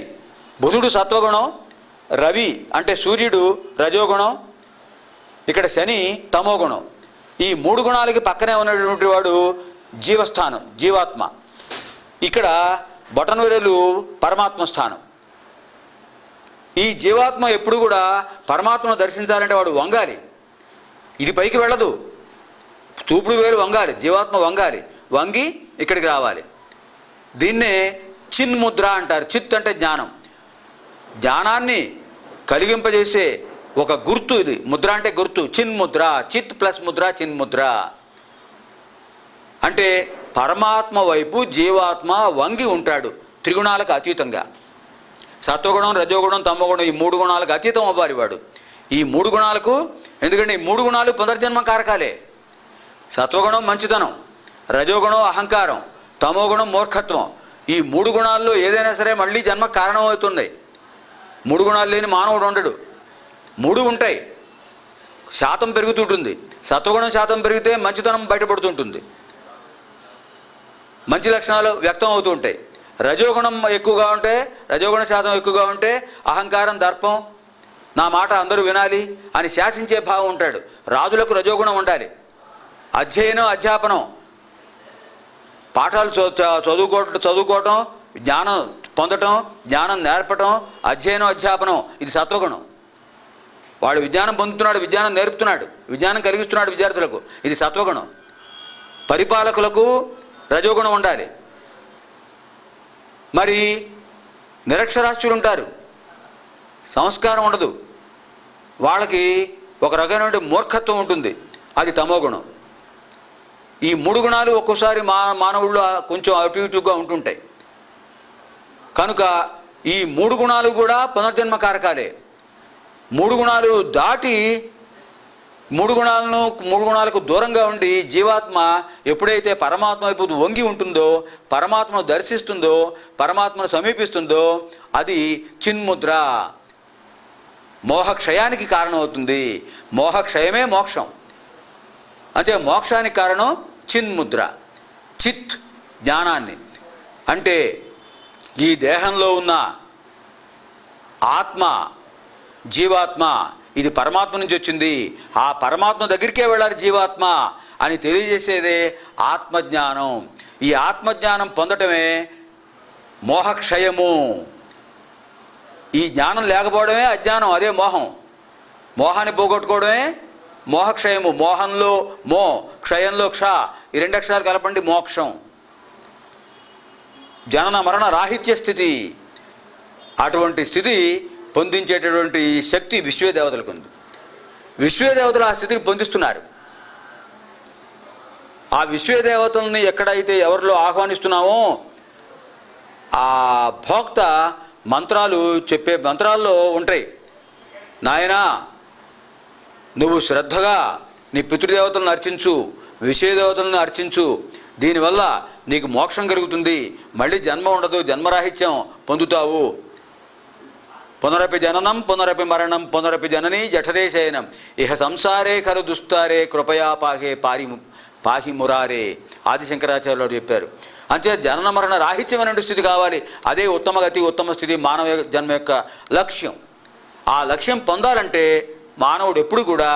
బుధుడు సత్వగుణం, రవి అంటే సూర్యుడు రజోగుణం, ఇక్కడ శని తమోగుణం. ఈ 3 గుణాలకి పక్కనే ఉన్నటువంటి వాడు జీవస్థానం, జీవాత్మ. ఇక్కడ బొటనవేలు పరమాత్మ స్థానం. ఈ జీవాత్మ ఎప్పుడు కూడా పరమాత్మను దర్శించాలంటే వాడు వంగాలి. ఇది పైకి వెళ్ళదు, చూపుడు వేలు వంగాలి, జీవాత్మ వంగాలి, వంగి ఇక్కడికి రావాలి. దీన్నే చిన్ముద్ర అంటారు. చిత్ అంటే జ్ఞానం, జ్ఞానాన్ని కలిగింపజేసే ఒక గుర్తు ఇది. ముద్ర అంటే గుర్తు. చిన్ముద్ర, చిత్ ప్లస్ ముద్ర, చిన్ముద్ర. అంటే పరమాత్మ వైపు జీవాత్మ వంగి ఉంటాడు త్రిగుణాలకు అతీతంగా. సత్వగుణం, రజోగుణం, తమోగుణం ఈ 3 గుణాలకు అతీతం అవ్వాలి వాడు. ఈ 3 గుణాలకు, ఎందుకంటే ఈ 3 గుణాలు పునర్జన్మ కారకాలే. సత్వగుణం మంచితనం, రజోగుణం అహంకారం, తమోగుణం మూర్ఖత్వం. ఈ 3 గుణాల్లో ఏదైనా సరే మళ్ళీ జన్మ కారణం అవుతుంది. 3 గుణాలు లేని మానవుడు ఉండడు. 3 ఉంటాయి, శాతం పెరుగుతుంటుంది. సత్వగుణం శాతం పెరిగితే మంచితనం బయటపడుతుంటుంది, మంచి లక్షణాలు వ్యక్తం అవుతూ ఉంటాయి. రజోగుణం ఎక్కువగా ఉంటే, రజోగుణ శాతం ఎక్కువగా ఉంటే అహంకారం, దర్పం, నా మాట అందరూ వినాలి అని శాసించే భావం ఉంటాడు. రాజులకు రజోగుణం ఉండాలి. అధ్యయనం, అధ్యాపనం, పాఠాలు చదువుకోవటం, జ్ఞానం పొందటం, జ్ఞానం నేర్పటం, అధ్యయనం, అధ్యాపనం ఇది సత్వగుణం. వాడు విజ్ఞానం పొందుతున్నాడు, విజ్ఞానం నేర్పుతున్నాడు, విజ్ఞానం కలిగిస్తున్నాడు విద్యార్థులకు, ఇది సత్వగుణం. పరిపాలకులకు రజోగుణం ఉండాలి. మరి నిరక్షరాస్యులు ఉంటారు, సంస్కారం ఉండదు, వాళ్ళకి ఒక రకమైన మూర్ఖత్వం ఉంటుంది, అది తమోగుణం. ఈ 3 గుణాలు ఒక్కోసారి మానవుల్లో కొంచెం అటు ఇటుగా ఉంటుంటాయి. కనుక ఈ 3 గుణాలు కూడా పునర్జన్మ కారకాలే. 3 గుణాలు దాటి 3 గుణాలకు దూరంగా ఉండి జీవాత్మ ఎప్పుడైతే పరమాత్మ వైపు వంగి ఉంటుందో, పరమాత్మను దర్శిస్తుందో, పరమాత్మను సమీపిస్తుందో అది చిన్ముద్ర, మోహక్షయానికి కారణమవుతుంది. మోహక్షయమే మోక్షం. అంటే మోక్షానికి కారణం చిన్ముద్ర, చిత్ జ్ఞానాన్ని. అంటే ఈ దేహంలో ఉన్న ఆత్మ, జీవాత్మ, ఇది పరమాత్మ నుంచి వచ్చింది, ఆ పరమాత్మ దగ్గరికే వెళ్ళాలి జీవాత్మ అని తెలియజేసేదే ఆత్మజ్ఞానం. ఈ ఆత్మజ్ఞానం పొందటమే మోహక్షయము. ఈ జ్ఞానం లేకపోవడమే అజ్ఞానం, అదే మోహం. మోహాన్ని పోగొట్టుకోవడమే మోహక్షయము. మోహంలో మో, క్షయంలో క్ష, ఈ 2 అక్షరాలు కలపండి మోక్షం. జనన మరణ రాహిత్య స్థితి. అటువంటి స్థితి పొందించేటటువంటి శక్తి విశ్వదేవతలకు ఉంది. విశ్వదేవతలు ఆ స్థితిని పొందిస్తున్నారు. ఆ విశ్వదేవతల్ని ఎక్కడైతే ఎవరిలో ఆహ్వానిస్తున్నామో ఆ భోక్త మంత్రాలు చెప్పే మంత్రాల్లో ఉంటాయి. నాయనా, నువ్వు శ్రద్ధగా నీ పితృదేవతలను అర్చించు, విశ్వదేవతలను అర్చించు, దీనివల్ల నీకు మోక్షం కలుగుతుంది, మళ్ళీ జన్మ ఉండదు, జన్మరాహిత్యం పొందుతావు. పునరపి జననం పునరపి మరణం పునరపి జననీ జఠరే శయనం ఇహ సంసారే ఖలు దుస్తారే కృపయా పాహి మురారే. ఆదిశంకరాచార్యులు చెప్పారు. అంతే జనన మరణ రాహిత్యం అనే స్థితి కావాలి. అదే ఉత్తమ గతి, ఉత్తమ స్థితి, మానవ జన్మ యొక్క లక్ష్యం. ఆ లక్ష్యం పొందాలంటే మానవుడు ఎప్పుడు కూడా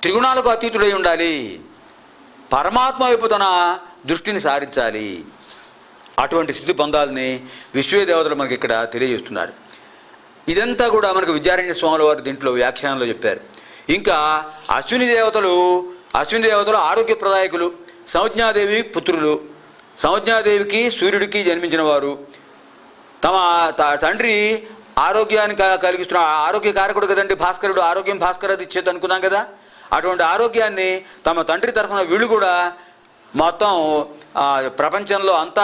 త్రిగుణాలకు అతీతుడై ఉండాలి, పరమాత్మ వైపు తన దృష్టిని సారించాలి. అటువంటి స్థితి పొందాలని విశ్వదేవతలు మనకి ఇక్కడ తెలియజేస్తున్నారు. ఇదంతా కూడా మనకు విద్యారణ్య స్వాముల వారు దీంట్లో వ్యాఖ్యానంలో చెప్పారు. ఇంకా అశ్విని దేవతలు ఆరోగ్యప్రదాయకులు. సంజ్ఞాదేవి పుత్రులు. సంజ్ఞాదేవికి సూర్యుడికి జన్మించిన వారు. తమ తండ్రి ఆరోగ్యాన్ని కలిగిస్తున్న ఆరోగ్యకారకుడు కదండి భాస్కరుడు. ఆరోగ్యం భాస్కరది ఇచ్చేది అనుకున్నాం కదా. అటువంటి ఆరోగ్యాన్ని తమ తండ్రి తరఫున వీళ్ళు కూడా మొత్తం ప్రపంచంలో అంతా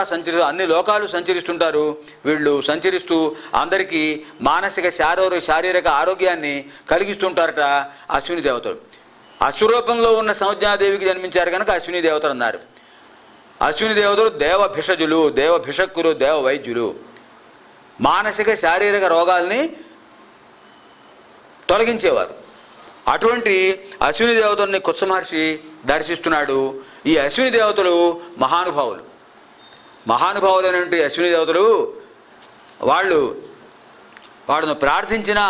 అన్ని లోకాలు సంచరిస్తుంటారు. వీళ్ళు సంచరిస్తూ అందరికీ మానసిక శారీరక ఆరోగ్యాన్ని కలిగిస్తుంటారట అశ్విని దేవతలు. అశ్వరూపంలో ఉన్న సంజ్ఞాదేవికి జన్మించారు కనుక అశ్విని దేవతలు అన్నారు. అశ్విని దేవతలు దేవభిషజులు, దేవభిషక్కులు, దేవ వైద్యులు. మానసిక శారీరక రోగాల్ని తొలగించేవారు. అటువంటి అశ్విని దేవతల్ని కుత్స మహర్షి దర్శిస్తున్నాడు. ఈ అశ్విని దేవతలు మహానుభావులైనటువంటి అశ్విని దేవతలు వాళ్ళను ప్రార్థించినా,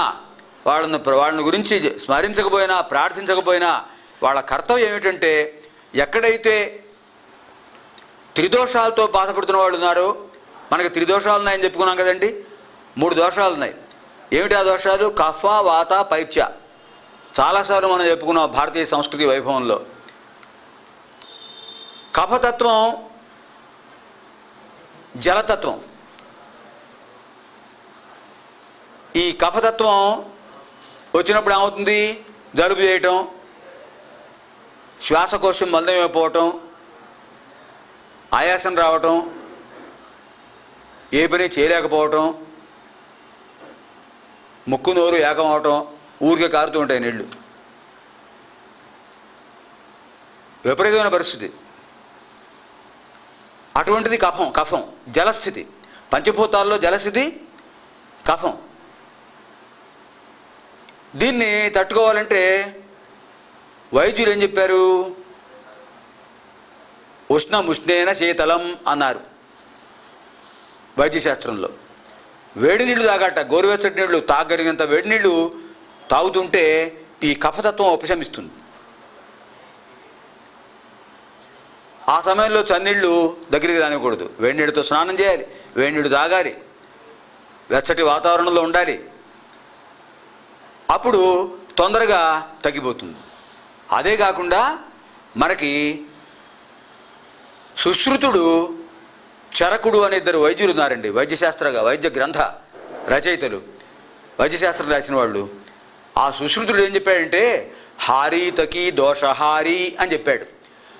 వాళ్ళని గురించి స్మరించకపోయినా, ప్రార్థించకపోయినా వాళ్ళ కర్తవ్యం ఏమిటంటే ఎక్కడైతే త్రిదోషాలతో బాధపడుతున్న వాళ్ళు ఉన్నారో, మనకి 3 దోషాలు ఉన్నాయని చెప్పుకున్నాం కదండి. 3 దోషాలు ఉన్నాయి. ఏమిటి ఆ దోషాలు? కఫ, వాత, పైత్య. చాలాసార్లు మనం చెప్పుకున్నాం భారతీయ సంస్కృతి వైభవంలో. కఫతత్వం, జలతత్వం. ఈ కఫతత్వం వచ్చినప్పుడు ఏమవుతుంది? జలుబు చేయటం, శ్వాసకోశం మందమైపోవటం, ఆయాసం రావటం, ఏ పని చేయలేకపోవటం, ముక్కు నోరు ఏకం అవటం, ఊరికే కారుతూ ఉంటాయి నీళ్ళు. విపరీతమైన పరిస్థితి. అటువంటిది కఫం జలస్థితి. పంచభూతాల్లో జలస్థితి కఫం. దీన్ని తట్టుకోవాలంటే వైద్యులు ఏం చెప్పారు? ఉష్ణేన శీతలం అన్నారు వైద్యశాస్త్రంలో. వేడి నీళ్ళు తాగట, గోరువెచ్చటి నీళ్ళు తాగలిగినంత వేడి నీళ్ళు తాగుతుంటే ఈ కఫతత్వం ఉపశమిస్తుంది. ఆ సమయంలో చన్నీళ్ళు దగ్గరికి రానివ్వకూడదు. వేడి నీళ్ళతో స్నానం చేయాలి, వేడి నీళ్ళు తాగాలి, వెచ్చటి వాతావరణంలో ఉండాలి. అప్పుడు తొందరగా తగ్గిపోతుంది. అదే కాకుండా మనకి సుశ్రుతుడు, చరకుడు అనే ఇద్దరు వైద్యులు ఉన్నారండి. వైద్య గ్రంథ రచయితలు, వైద్యశాస్త్రం రాసిన వాళ్ళు. ఆ సుశ్రుతుడు ఏం చెప్పాడంటే హారీతకి దోషహారి అని చెప్పాడు.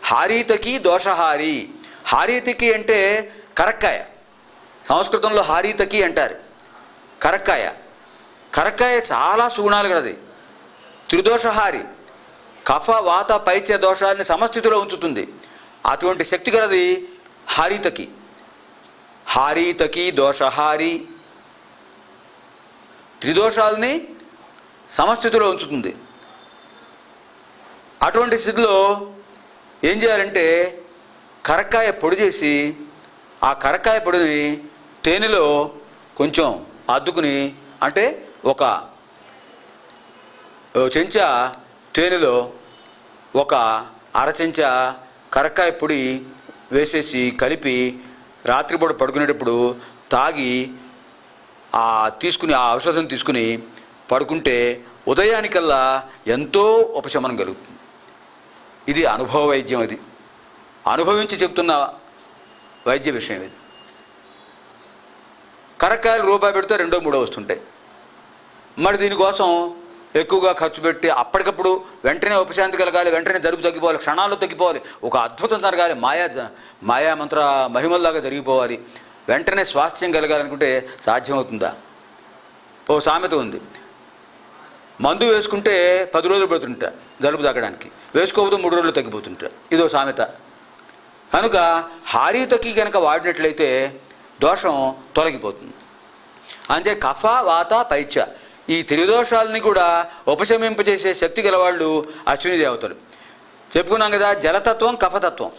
హారీతకి దోషహారి. హారీతకి అంటే కరక్కాయ, సంస్కృతంలో హారీతకి అంటారు. కరక్కాయ చాలా సుగుణాలు గలది. త్రిదోషహారి, కఫ వాత పైత్య దోషాలని సమస్థితిలో ఉంచుతుంది. అటువంటి శక్తి గలది హారీతకి. హారీతకి దోషహారి త్రిదోషాలని సమస్థితిలో ఉంచుతుంది. అటువంటి స్థితిలో ఏం చేయాలంటే కరక్కాయ పొడి చేసి ఆ కరక్కాయ పొడిని తేనెలో కొంచెం అద్దుకుని, అంటే ఒక చెంచా తేనెలో ఒక అర చెంచా కరక్కాయ పొడి వేసేసి కలిపి రాత్రిపూట పడుకునేటప్పుడు తాగి ఆ ఔషధం తీసుకుని పడుకుంటే ఉదయానికల్లా ఎంతో ఉపశమనం కలుగుతుంది. ఇది అనుభవ వైద్యం. అది అనుభవించి చెప్తున్న వైద్య విషయం. ఇది కరక్కాయలు రూపాయి పెడితే 2-3 వస్తుంటాయి. మరి దీనికోసం ఎక్కువగా ఖర్చు పెట్టి అప్పటికప్పుడు వెంటనే ఉపశాంతి కలగాలి, వెంటనే జలుబు తగ్గిపోవాలి, క్షణాల్లో తగ్గిపోవాలి, ఒక అద్భుతం జరగాలి, మాయా మంత్ర మహిమల్లాగా జరిగిపోవాలి, వెంటనే స్వాస్థ్యం కలగాలనుకుంటే సాధ్యమవుతుందా? ఓ సామెత ఉంది, మందు వేసుకుంటే 10 రోజులు పడుతుంటా జలుబు తగ్గడానికి, వేసుకోకపోతే 3 రోజులు తగ్గిపోతుంటా. ఇదో సామెత. కనుక హారీతకి కనుక వాడినట్లయితే దోషం తొలగిపోతుంది. అంటే కఫ వాత పైత్య ఈ త్రిదోషాలని కూడా ఉపశమింపజేసే శక్తి గలవాళ్ళు అశ్విని దేవతలు. చెప్పుకున్నాం కదా, జలతత్వం, కఫతత్వం.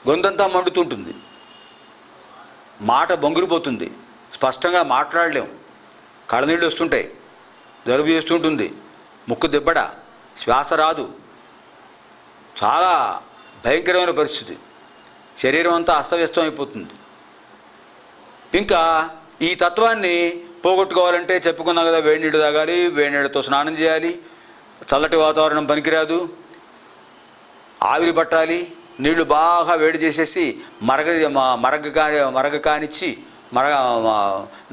గొంతంతా మండుతుంటుంది, మాట బొంగురిపోతుంది, స్పష్టంగా మాట్లాడలేం, కళ్ళనీళ్ళు వస్తుంటాయి, జలుబు చేస్తుంటుంది, ముక్కు దిబ్బడ, శ్వాస రాదు, చాలా భయంకరమైన పరిస్థితి, శరీరం అంతా అస్తవ్యస్తం అయిపోతుంది. ఇంకా ఈ తత్వాన్ని పోగొట్టుకోవాలంటే చెప్పుకున్నాం కదా, వేడి నీళ్ళు తాగాలి, వేడి నీళ్ళతో స్నానం చేయాలి, చల్లటి వాతావరణం పనికిరాదు, ఆవిరి పట్టాలి, నీళ్లు బాగా వేడి చేసేసి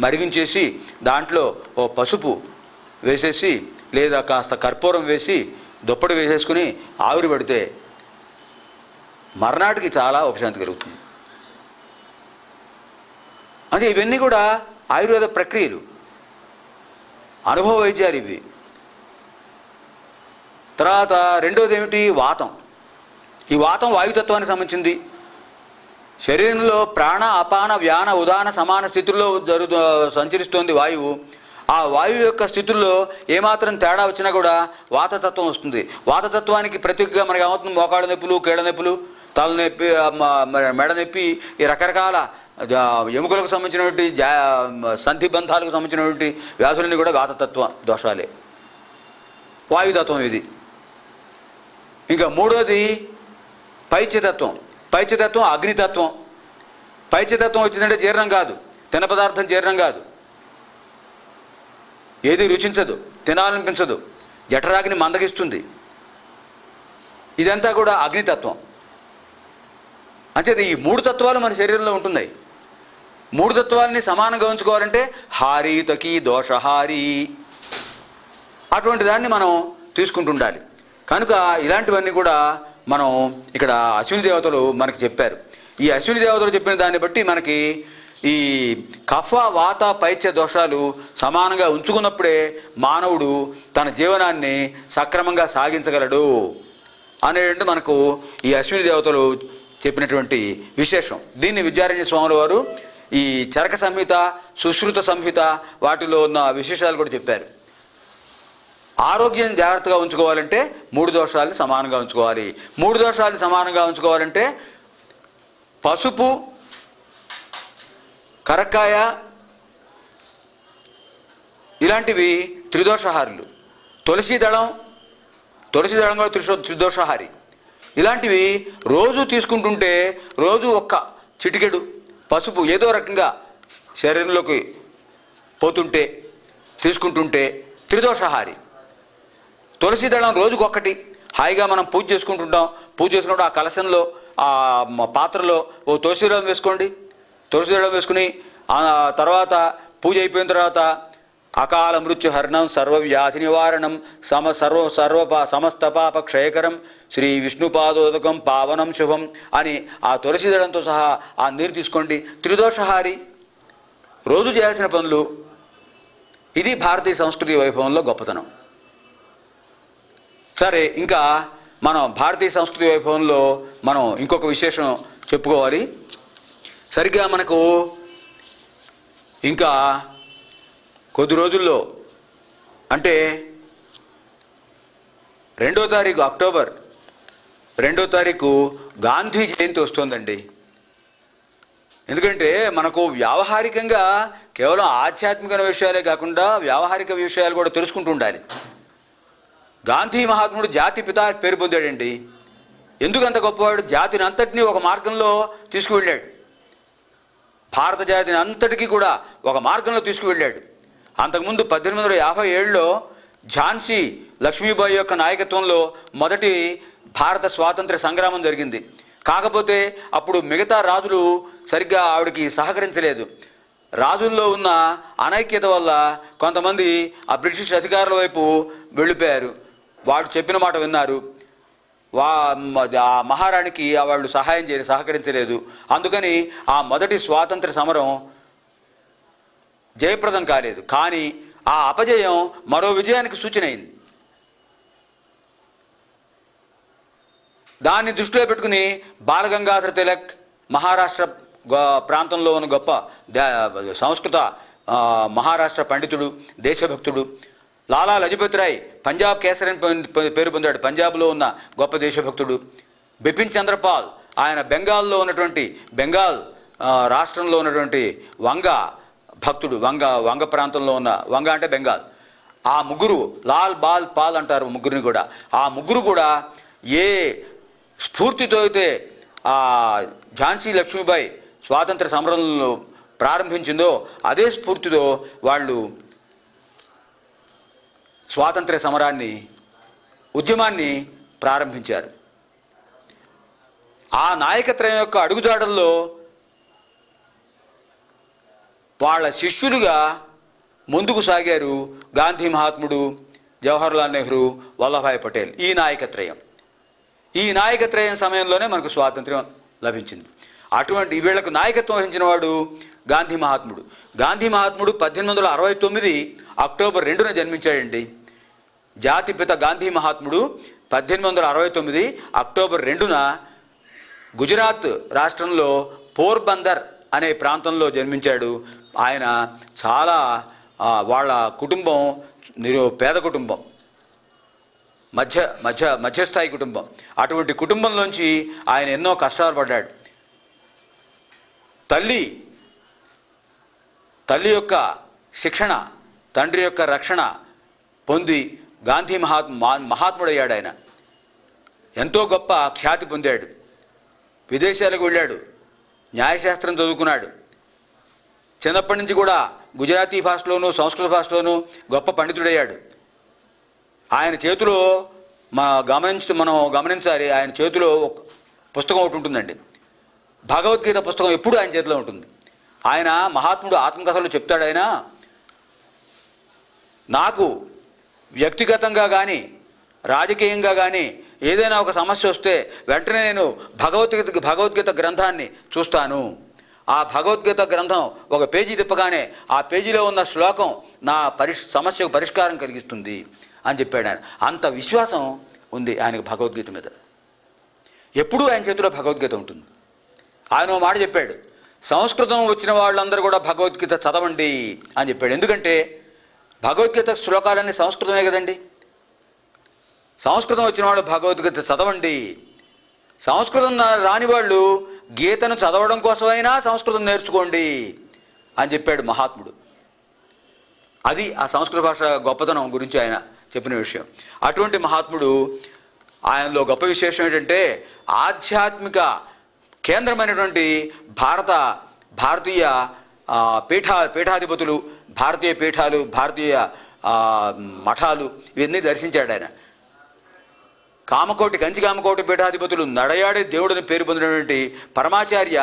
మరిగించేసి దాంట్లో ఓ పసుపు వేసేసి లేదా కాస్త కర్పూరం వేసి దుప్పటి వేసేసుకుని ఆవిరి పడితే మర్నాటికి చాలా ఉపశాంతి కలుగుతుంది. అంటే ఇవన్నీ కూడా ఆయుర్వేద ప్రక్రియలు, అనుభవ వైద్యాలు ఇవి. తర్వాత రెండవది ఏమిటి? వాతం. ఈ వాతం వాయుతత్వానికి సంబంధించింది. శరీరంలో ప్రాణ అపాన వ్యాన ఉదాన సమాన స్థితుల్లో సంచరిస్తోంది వాయువు. ఆ వాయువు యొక్క స్థితుల్లో ఏమాత్రం తేడా వచ్చినా కూడా వాతతత్వం వస్తుంది. వాతతత్వానికి ప్రత్యేకంగా మనకి ఏమవుతుంది? మోకాళ్ళ నొప్పులు, కీళ్ళ నొప్పులు, తలనొప్పి, మెడ నొప్పి, ఈ రకరకాల ఎముకలకు సంబంధించినటువంటి సంధిబంధాలకు సంబంధించినటువంటి వ్యాధులన్నీ కూడా వాతతత్వ దోషాలే, వాయుతత్వం ఇది. ఇంకా మూడోది పైత్యతత్వం. పైత్యతత్వం అగ్నితత్వం. పైత్యతత్వం వచ్చిందంటే జీర్ణం కాదు, తిన పదార్థం జీర్ణం కాదు, ఏది రుచించదు, తినాలనిపించదు, జఠరాగ్ని మందగిస్తుంది, ఇదంతా కూడా అగ్నితత్వం. అంచేత ఈ 3 తత్వాలు మన శరీరంలో ఉంటున్నాయి. 3 తత్వాలని సమానంగా ఉంచుకోవాలంటే హారీతకి దోషహారి అటువంటి దాన్ని మనం తీసుకుంటుండాలి. కనుక ఇలాంటివన్నీ కూడా మనం ఇక్కడ అశ్విని దేవతలు మనకి చెప్పారు. ఈ అశ్విని దేవతలు చెప్పిన దాన్ని బట్టి మనకి ఈ కఫ వాత పైత్య దోషాలు సమానంగా ఉంచుకున్నప్పుడే మానవుడు తన జీవనాన్ని సక్రమంగా సాగించగలడు అనేటువంటి మనకు ఈ అశ్విని దేవతలు చెప్పినటువంటి విశేషం. దీన్ని విద్యారణ్య స్వాముల వారు ఈ చరక సంహిత, సుశ్రుత సంహిత వాటిలో ఉన్న విశేషాలు కూడా చెప్పారు. ఆరోగ్యం జాగ్రత్తగా ఉంచుకోవాలంటే 3 దోషాలని సమానంగా ఉంచుకోవాలి. 3 దోషాలని సమానంగా ఉంచుకోవాలంటే పసుపు, కరక్కాయ ఇలాంటివి త్రిదోషహారులు. తులసి దళం కూడా త్రిదోషహారి. ఇలాంటివి రోజు తీసుకుంటుంటే, రోజు ఒక్క చిటికెడు పసుపు ఏదో రకంగా శరీరంలోకి పోతుంటే తీసుకుంటుంటే త్రిదోషహారి. తులసి దళం రోజుకొకటి, హాయిగా మనం పూజ చేసుకుంటుంటాం. పూజ చేసుకున్నప్పుడు ఆ కలశంలో ఆ పాత్రలో ఓ తులసిదళం వేసుకోండి. తులసిదళం వేసుకుని ఆ తర్వాత పూజ అయిపోయిన తర్వాత అకాల మృత్యు హరణం సర్వవ్యాధి నివారణం సమస్త పాప క్షయకరం శ్రీ విష్ణుపాదోదకం పావనం శుభం అని ఆ తులసిదళంతో సహా ఆ నీరు తీసుకోండి. త్రిదోషహారి. రోజు చేయాల్సిన పనులు. ఇది భారతీయ సంస్కృతి వైభవంలో గొప్పతనం. సరే, ఇంకా మనం భారతీయ సంస్కృతి వైభవంలో మనం ఇంకొక విశేషం చెప్పుకోవాలి. సరిగ్గా మనకు ఇంకా కొద్ది రోజుల్లో, అంటే 2వ తారీఖు అక్టోబర్ 2వ తారీఖు గాంధీ జయంతి వస్తుందండి. ఎందుకంటే మనకు వ్యావహారికంగా కేవలం ఆధ్యాత్మిక విషయాలే కాకుండా వ్యావహారిక విషయాలు కూడా తెలుసుకుంటూ ఉండాలి. గాంధీ మహాత్ముడు జాతి పిత పేరు పొందాడండి. ఎందుకు అంత గొప్పవాడు? జాతిని అంతటినీ ఒక మార్గంలో తీసుకువెళ్ళాడు. భారత జాతిని అంతటికీ కూడా ఒక మార్గంలో తీసుకువెళ్ళాడు. అంతకుముందు 1857లో ఝాన్సీ లక్ష్మీబాయి యొక్క నాయకత్వంలో మొదటి భారత స్వాతంత్ర సంగ్రామం జరిగింది. కాకపోతే అప్పుడు మిగతా రాజులు సరిగ్గా ఆవిడకి సహకరించలేదు. రాజుల్లో ఉన్న అనైక్యత వల్ల కొంతమంది ఆ బ్రిటిష్ అధికారుల వైపు వెళ్ళిపోయారు. వాళ్ళు చెప్పిన మాట విన్నారు. ఆ మహారాణికి వాళ్ళు సహకరించలేదు. అందుకని ఆ మొదటి స్వాతంత్ర సమరం జయప్రదం కాలేదు. కానీ ఆ అపజయం మరో విజయానికి సూచన అయింది. దాన్ని దృష్టిలో పెట్టుకుని బాలగంగాధర తిలక్ మహారాష్ట్ర ప్రాంతంలో ఉన్న గొప్ప సంస్కృత మహారాష్ట్ర పండితుడు, దేశభక్తుడు. లాలా లజపత్ రాయ్ పంజాబ్ కేసరి అని పేరు పొందాడు. పంజాబ్లో ఉన్న గొప్ప దేశభక్తుడు. బిపిన్ చంద్రపాల్ ఆయన బెంగాల్లో ఉన్నటువంటి బెంగాల్ రాష్ట్రంలో ఉన్నటువంటి వంగ భక్తుడు. వంగ ప్రాంతంలో ఉన్న వంగ అంటే బెంగాల్. ఆ ముగ్గురు లాల్ బాల్ పాల్ అంటారు ముగ్గురిని కూడా. ఆ ముగ్గురు కూడా ఏ స్ఫూర్తితో అయితే ఆ ఝాన్సీ లక్ష్మీబాయి స్వాతంత్ర సమరంలో ప్రారంభించిందో అదే స్ఫూర్తితో వాళ్ళు స్వాతంత్ర సమరాన్ని ఉద్యమాన్ని ప్రారంభించారు. ఆ నాయకత్వం యొక్క అడుగుజాడల్లో వాళ్ళ శిష్యులుగా ముందుకు సాగారు గాంధీ మహాత్ముడు, జవహర్లాల్ నెహ్రూ, వల్లభాయ్ పటేల్. ఈ నాయకత్రయం సమయంలోనే మనకు స్వాతంత్ర్యం లభించింది. అటువంటి వీళ్లకు నాయకత్వం వహించిన వాడు గాంధీ మహాత్ముడు. గాంధీ మహాత్ముడు 1869 అక్టోబర్ 2న జన్మించాడండి. జాతిపిత గాంధీ మహాత్ముడు 1869 అక్టోబర్ 2న గుజరాత్ రాష్ట్రంలో పోర్బందర్ అనే ప్రాంతంలో జన్మించాడు. ఆయన చాలా వాళ్ళ కుటుంబం పేద కుటుంబం, మధ్యస్థాయి కుటుంబం. అటువంటి కుటుంబంలోంచి ఆయన ఎన్నో కష్టాలు పడ్డాడు. తల్లి యొక్క శిక్షణ, తండ్రి యొక్క రక్షణ పొంది గాంధీ మహాత్ముడయ్యాడు. ఆయన ఎంతో గొప్ప ఖ్యాతి పొందాడు. విదేశాలకు వెళ్ళాడు, న్యాయశాస్త్రం చదువుకున్నాడు. చిన్నప్పటి నుంచి కూడా గుజరాతీ భాషలోనూ సంస్కృత భాషలోనూ గొప్ప పండితుడయ్యాడు. ఆయన చేతిలో మనం గమనించాలి, ఆయన చేతిలో ఒక పుస్తకం ఒకటి ఉంటుందండి. భగవద్గీత పుస్తకం ఎప్పుడూ ఆయన చేతిలో ఉంటుంది. ఆయన మహాత్ముడు ఆత్మకథలు చెప్తాడు. ఆయన నాకు వ్యక్తిగతంగా కానీ రాజకీయంగా కానీ ఏదైనా ఒక సమస్య వస్తే వెంటనే నేను భగవద్గీత గ్రంథాన్ని చూస్తాను. ఆ భగవద్గీత గ్రంథం ఒక పేజీ తిప్పగానే ఆ పేజీలో ఉన్న శ్లోకం నా సమస్యకు పరిష్కారం కలిగిస్తుంది అని చెప్పాడు ఆయన. అంత విశ్వాసం ఉంది ఆయనకు భగవద్గీత మీద. ఎప్పుడూ ఆయన చేతిలో భగవద్గీత ఉంటుంది. ఆయన ఓ మాట చెప్పాడు, సంస్కృతం వచ్చిన వాళ్ళందరూ కూడా భగవద్గీత చదవండి అని చెప్పాడు. ఎందుకంటే భగవద్గీత శ్లోకాలన్నీ సంస్కృతమే కదండి. సంస్కృతం వచ్చిన వాళ్ళు భగవద్గీత చదవండి. సంస్కృతం రాని వాళ్ళు గీతను చదవడం కోసమైనా సంస్కృతం నేర్చుకోండి అని చెప్పాడు మహాత్ముడు. అది ఆ సంస్కృత భాష గొప్పతనం గురించి ఆయన చెప్పిన విషయం. అటువంటి మహాత్ముడు ఆయనలో గొప్ప విశేషం ఏంటంటే ఆధ్యాత్మిక కేంద్రమైనటువంటి భారతీయ పీఠాధిపతులు, భారతీయ పీఠాలు, భారతీయ మఠాలు ఇవన్నీ దర్శించాడు ఆయన. కంచి కామకోటి పీఠాధిపతులు నడయాడే దేవుడిని పేరు పొందినటువంటి పరమాచార్య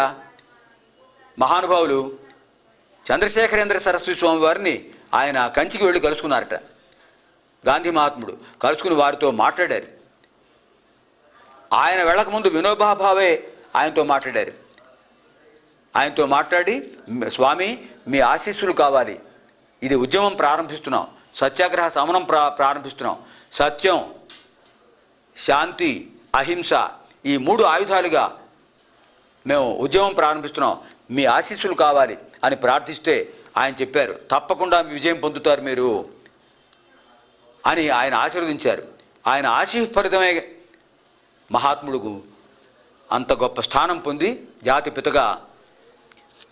మహానుభావులు చంద్రశేఖరేంద్ర సరస్వతి స్వామి వారిని ఆయన కంచికి వెళ్ళి కలుసుకున్నారట. గాంధీ మహాత్ముడు కలుసుకుని వారితో మాట్లాడారు. ఆయన వెళ్ళకముందు వినోబా భావే ఆయనతో మాట్లాడారు. ఆయనతో మాట్లాడి, స్వామి మీ ఆశీస్సులు కావాలి, ఇది ఉద్యమం ప్రారంభిస్తున్నాం, సత్యాగ్రహ సమరం ప్రారంభిస్తున్నాం, సత్యం, శాంతి, అహింస ఈ 3 ఆయుధాలుగా మేము ఉద్యమం ప్రారంభిస్తున్నాం, మీ ఆశీస్సులు కావాలి అని ప్రార్థిస్తే ఆయన చెప్పారు, తప్పకుండా విజయం పొందుతారు మీరు అని ఆయన ఆశీర్వదించారు. ఆయన ఆశీర్ఫలితమే మహాత్ముడుకు అంత గొప్ప స్థానం పొంది జాతిపితగా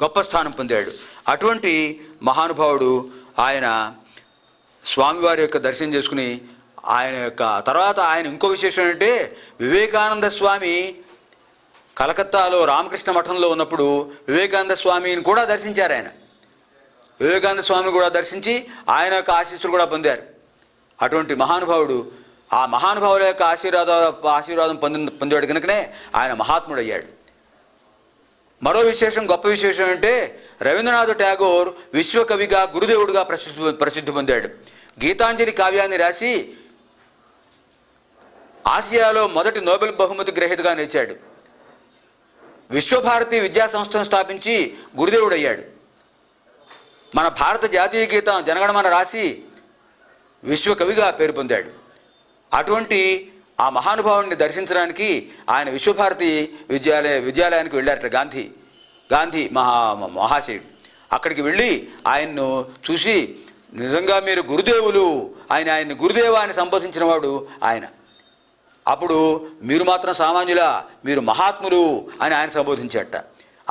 గొప్ప స్థానం పొందాడు. అటువంటి మహానుభావుడు ఆయన స్వామివారి యొక్క దర్శనం చేసుకుని ఆయన యొక్క తర్వాత ఆయన ఇంకో విశేషం ఏంటంటే, వివేకానంద స్వామి కలకత్తాలో రామకృష్ణ మఠంలో ఉన్నప్పుడు వివేకానంద స్వామిని కూడా దర్శించారు. ఆయన వివేకానంద స్వామిని కూడా దర్శించి ఆయన యొక్క ఆశీస్సులు కూడా పొందారు. అటువంటి మహానుభావుడు, ఆ మహానుభావుల యొక్క ఆశీర్వాదం పొందాడు కనుకనే ఆయన మహాత్ముడు అయ్యాడు. మరో విశేషం, గొప్ప విశేషం అంటే, రవీంద్రనాథ్ ఠాగూర్ విశ్వకవిగా గురుదేవుడిగా ప్రసిద్ధి పొందాడు. గీతాంజలి కావ్యాన్ని రాసి ఆసియాలో మొదటి నోబెల్ బహుమతి గ్రహీతగా నిలిచాడు. విశ్వభారతి విద్యా సంస్థను స్థాపించి గురుదేవుడు అయ్యాడు. మన భారత జాతీయ గీతం జనగణమన రాసి విశ్వకవిగా పేరు పొందాడు. అటువంటి ఆ మహానుభావుడిని దర్శించడానికి ఆయన విశ్వభారతి విద్యాలయానికి వెళ్ళారట గాంధీ మహాశయుడు. అక్కడికి వెళ్ళి ఆయన్ను చూసి, నిజంగా మీరు గురుదేవులు, ఆయన్ని గురుదేవ అని సంబోధించిన వాడు ఆయన. అప్పుడు మీరు మాత్రం సామాన్యులా, మీరు మహాత్ములు అని ఆయన సంబోధించాట.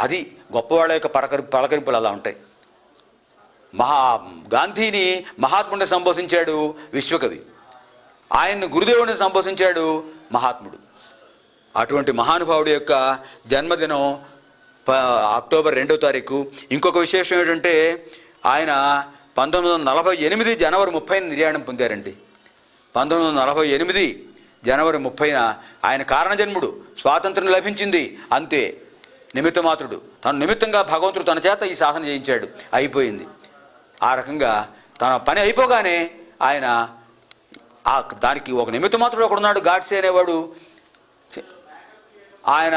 అది గొప్పవాళ్ళ యొక్క పలకరింపులు అలా ఉంటాయి. గాంధీని మహాత్ముడిని సంబోధించాడు విశ్వకవి, ఆయన్ను గురుదేవుడిని సంబోధించాడు మహాత్ముడు. అటువంటి మహానుభావుడి యొక్క జన్మదినం అక్టోబర్ 2వ తారీఖు. ఇంకొక విశేషం ఏంటంటే, ఆయన 1948 జనవరి 30న నిర్యాణం పొందారండి. 1948 జనవరి 30న ఆయన కారణజన్ముడు. స్వాతంత్రం లభించింది అంతే, నిమిత్తమాత్రుడు. తను నిమిత్తంగా భగవంతుడు తన చేత ఈ సాధన చేయించాడు, అయిపోయింది. ఆ రకంగా తన పని అయిపోగానే ఆయన దానికి ఒక నిమిత్తమాత్రుడు ఒకడున్నాడు, గాడ్సే అనేవాడు. ఆయన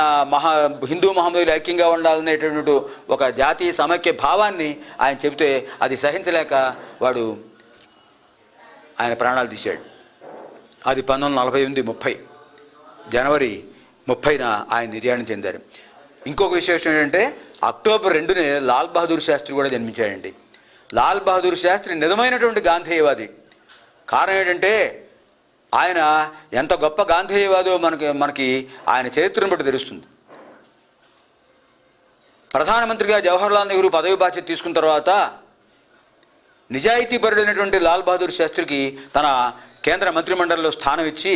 హిందూ మహమ్మదులు ఐక్యంగా ఉండాలనేటటువంటి ఒక జాతీయ సమైక్య భావాన్ని ఆయన చెబితే అది సహించలేక వాడు ఆయన ప్రాణాలు తీశాడు. అది 1948 జనవరి 30న ఆయన నిర్యాణం చెందారు. ఇంకొక విశేషం ఏంటంటే, అక్టోబర్ 2నే లాల్ బహదూర్ శాస్త్రి కూడా జన్మించాడండి. లాల్ బహదూర్ శాస్త్రి నిజమైనటువంటి గాంధేయవాది. కారణం ఏంటంటే, ఆయన ఎంత గొప్ప గాంధేయవాదో మనకి ఆయన చరిత్రను బట్టి తెలుస్తుంది. ప్రధానమంత్రిగా జవహర్లాల్ నెహ్రూ పదవి బాధ్యత తీసుకున్న తర్వాత నిజాయితీపరుడైనటువంటి లాల్ బహదూర్ శాస్త్రికి తన కేంద్ర మంత్రిమండలిలో స్థానం ఇచ్చి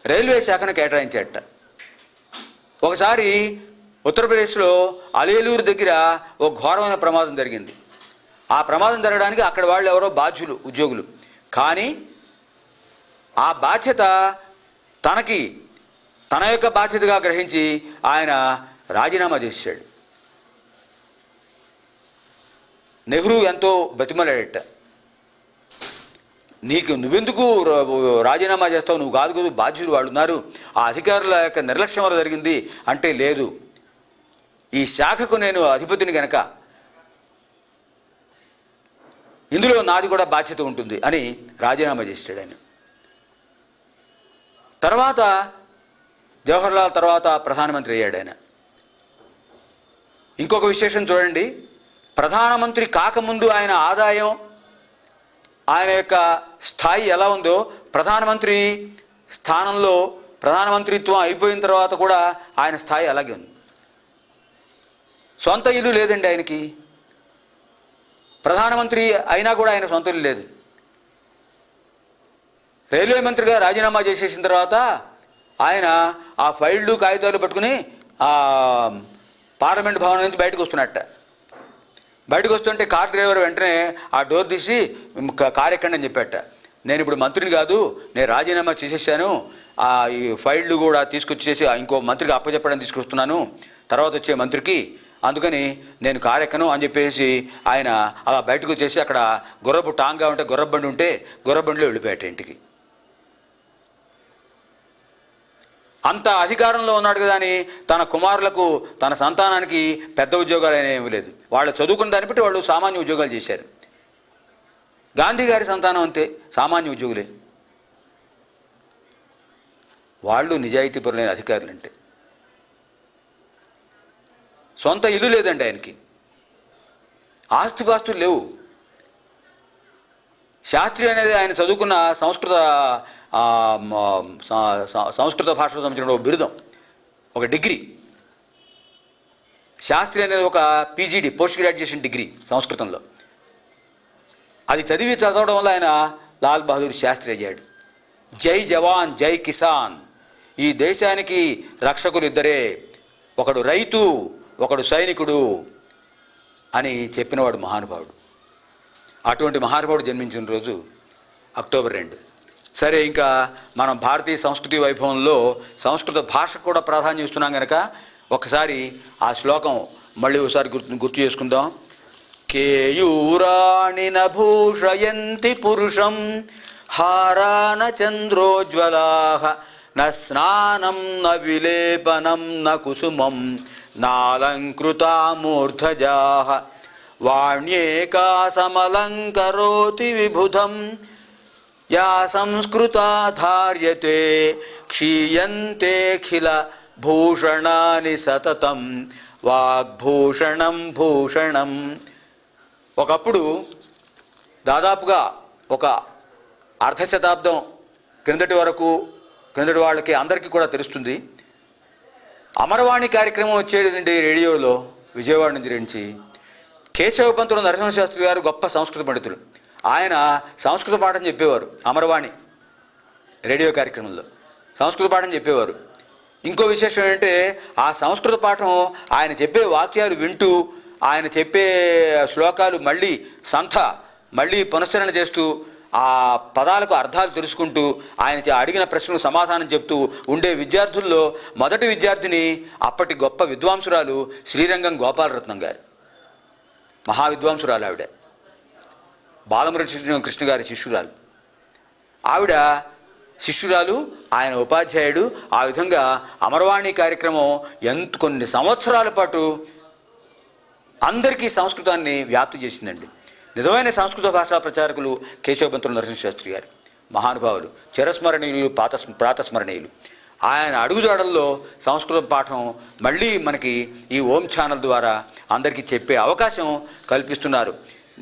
రైల్వే శాఖను కేటాయించాట. ఒకసారి ఉత్తరప్రదేశ్లో అలేలూరు దగ్గర ఒక ఘోరమైన ప్రమాదం జరిగింది. ఆ ప్రమాదం జరగడానికి అక్కడ వాళ్ళు ఎవరో బాధ్యులు, ఉద్యోగులు. కానీ ఆ బాధ్యత తన యొక్క బాధ్యతగా గ్రహించి ఆయన రాజీనామా చేశాడు. నెహ్రూ ఎంతో బతిమలాడట, నువ్వెందుకు రాజీనామా చేస్తావు, నువ్వు కాదు కదా బాధ్యులు వాళ్ళు ఉన్నారు, ఆ అధికారుల యొక్క నిర్లక్ష్యం వల్ల జరిగింది అంటే, లేదు ఈ శాఖకు నేను అధిపతిని గనక ఇందులో నాది కూడా బాధ్యత ఉంటుంది అని రాజీనామా చేశాడు ఆయన. తర్వాత జవహర్లాల్ తర్వాత ప్రధానమంత్రి అయ్యాడు ఆయన. ఇంకొక విశేషం చూడండి, ప్రధానమంత్రి కాకముందు ఆయన ఆదాయం, ఆయన యొక్క స్థాయి ఎలా ఉందో, ప్రధానమంత్రి స్థానంలో ప్రధానమంత్రిత్వం అయిపోయిన తర్వాత కూడా ఆయన స్థాయి అలాగే ఉంది. సొంత ఇల్లు లేదండి ఆయనకి. ప్రధానమంత్రి అయినా కూడా ఆయన సొంత ఇల్లు లేదు. రైల్వే మంత్రిగా రాజీనామా చేసేసిన తర్వాత ఆయన ఆ ఫైళ్ళు కాగితాలు పట్టుకుని ఆ పార్లమెంట్ భవనం నుంచి బయటకు వస్తున్నట్ట. బయటకు వస్తుంటే కార్ డ్రైవర్ వెంటనే ఆ డోర్ తీసి కారు ఎక్కండి అని చెప్పాట. నేను ఇప్పుడు మంత్రిని కాదు, నేను రాజీనామా చేసేసాను, ఈ ఫైళ్ళు కూడా తీసుకొచ్చేసి ఇంకో మంత్రికి అప్పచెప్పడం తీసుకొస్తున్నాను తర్వాత వచ్చే మంత్రికి, అందుకని నేను కారెక్కను అని చెప్పేసి ఆయన అలా బయటకు వచ్చేసి అక్కడ గుర్రపు టాంగా ఉంటే గుర్రబండి ఉంటే గుర్రబండిలో వెళ్ళిపోయాట ఇంటికి. అంత అధికారంలో ఉన్నాడు కదా అని తన కుమారులకు తన సంతానానికి పెద్ద ఉద్యోగాలు అనేవి లేదు. వాళ్ళు చదువుకున్న దాన్ని బట్టి వాళ్ళు సామాన్య ఉద్యోగాలు చేశారు. గాంధీ గారి సంతానం అంతే, సామాన్య ఉద్యోగులే. వాళ్ళు నిజాయితీపరులైన అధికారులు. అంటే సొంత ఇల్లు లేదండి ఆయనకి, ఆస్తిపాస్తులు లేవు. శాస్త్రి అనేది ఆయన చదువుకున్న సంస్కృత భాషకు సంబంధించిన ఒక బిరుదం, ఒక డిగ్రీ. శాస్త్రి అనేది ఒక పీజీడీ, పోస్ట్ గ్రాడ్యుయేషన్ డిగ్రీ సంస్కృతంలో. అది చదవడం వల్ల ఆయన లాల్ బహదూర్ శాస్త్రి అయ్యాడు. జై జవాన్ జై కిసాన్, ఈ దేశానికి రక్షకులు ఇద్దరే, ఒకడు రైతు ఒకడు సైనికుడు అని చెప్పినవాడు మహానుభావుడు. అటువంటి మహానుభావుడు జన్మించిన రోజు అక్టోబర్ 2. సరే, ఇంకా మనం భారతీయ సంస్కృతి వైభవంలో సంస్కృత భాషకు కూడా ప్రాధాన్యం ఇస్తున్నాం కనుక ఒకసారి ఆ శ్లోకం మళ్ళీ ఒకసారి గుర్తు చేసుకుందాం. కేయూరాణి నభూషయంతి పురుషం హారాన చంద్రోజ్వలాః న స్నానం న విలేపనం న కుసుమం నాలంకృతా మూర్ధజాః వాణ్యేకా సమలంకరోతి విబుధం యా సంస్కృతా ధార్యతే క్షీయంతేఖిల భూషణాని సతతం వాగ్భూషణం భూషణం. ఒకప్పుడు దాదాపుగా ఒక అర్ధశతాబ్దం క్రిందటి వాళ్ళకి అందరికీ కూడా తెలుస్తుంది. అమరవాణి కార్యక్రమం వచ్చేదండి రేడియోలో విజయవాడ నుంచి. కేశవపంతులు నరసింహశాస్త్రి గారు గొప్ప సంస్కృత పండితులు. ఆయన సంస్కృత పాఠం చెప్పేవారు. అమరవాణి రేడియో కార్యక్రమంలో సంస్కృత పాఠం చెప్పేవారు. ఇంకో విశేషం ఏంటంటే ఆ సంస్కృత పాఠం ఆయన చెప్పే వాక్యాలు వింటూ, ఆయన చెప్పే శ్లోకాలు మళ్ళీ పునశ్చరణ చేస్తూ, ఆ పదాలకు అర్థాలు తెలుసుకుంటూ, ఆయన అడిగిన ప్రశ్నకు సమాధానం చెప్తూ ఉండే విద్యార్థుల్లో మొదటి విద్యార్థిని అప్పటి గొప్ప విద్వాంసురాలు శ్రీరంగం గోపాలరత్నం గారు. మహావిద్వాంసురాలు ఆవిడ, బాలమురళీ కృష్ణ గారి శిష్యురాలు. ఆవిడ శిష్యురాలు, ఆయన ఉపాధ్యాయుడు. ఆ విధంగా అమరవాణి కార్యక్రమం కొన్ని సంవత్సరాల పాటు అందరికీ సంస్కృతాన్ని వ్యాప్తి చేసిందండి. నిజమైన సంస్కృత భాషా ప్రచారకులు కేశవపంతులు నరసింహశాస్త్రి గారు, మహానుభావులు, చిరస్మరణీయులు, ప్రాతస్మరణీయులు. ఆయన అడుగుజాడల్లో సంస్కృత పాఠం మళ్ళీ మనకి ఈ ఓం ఛానల్ ద్వారా అందరికీ చెప్పే అవకాశం కల్పిస్తున్నారు.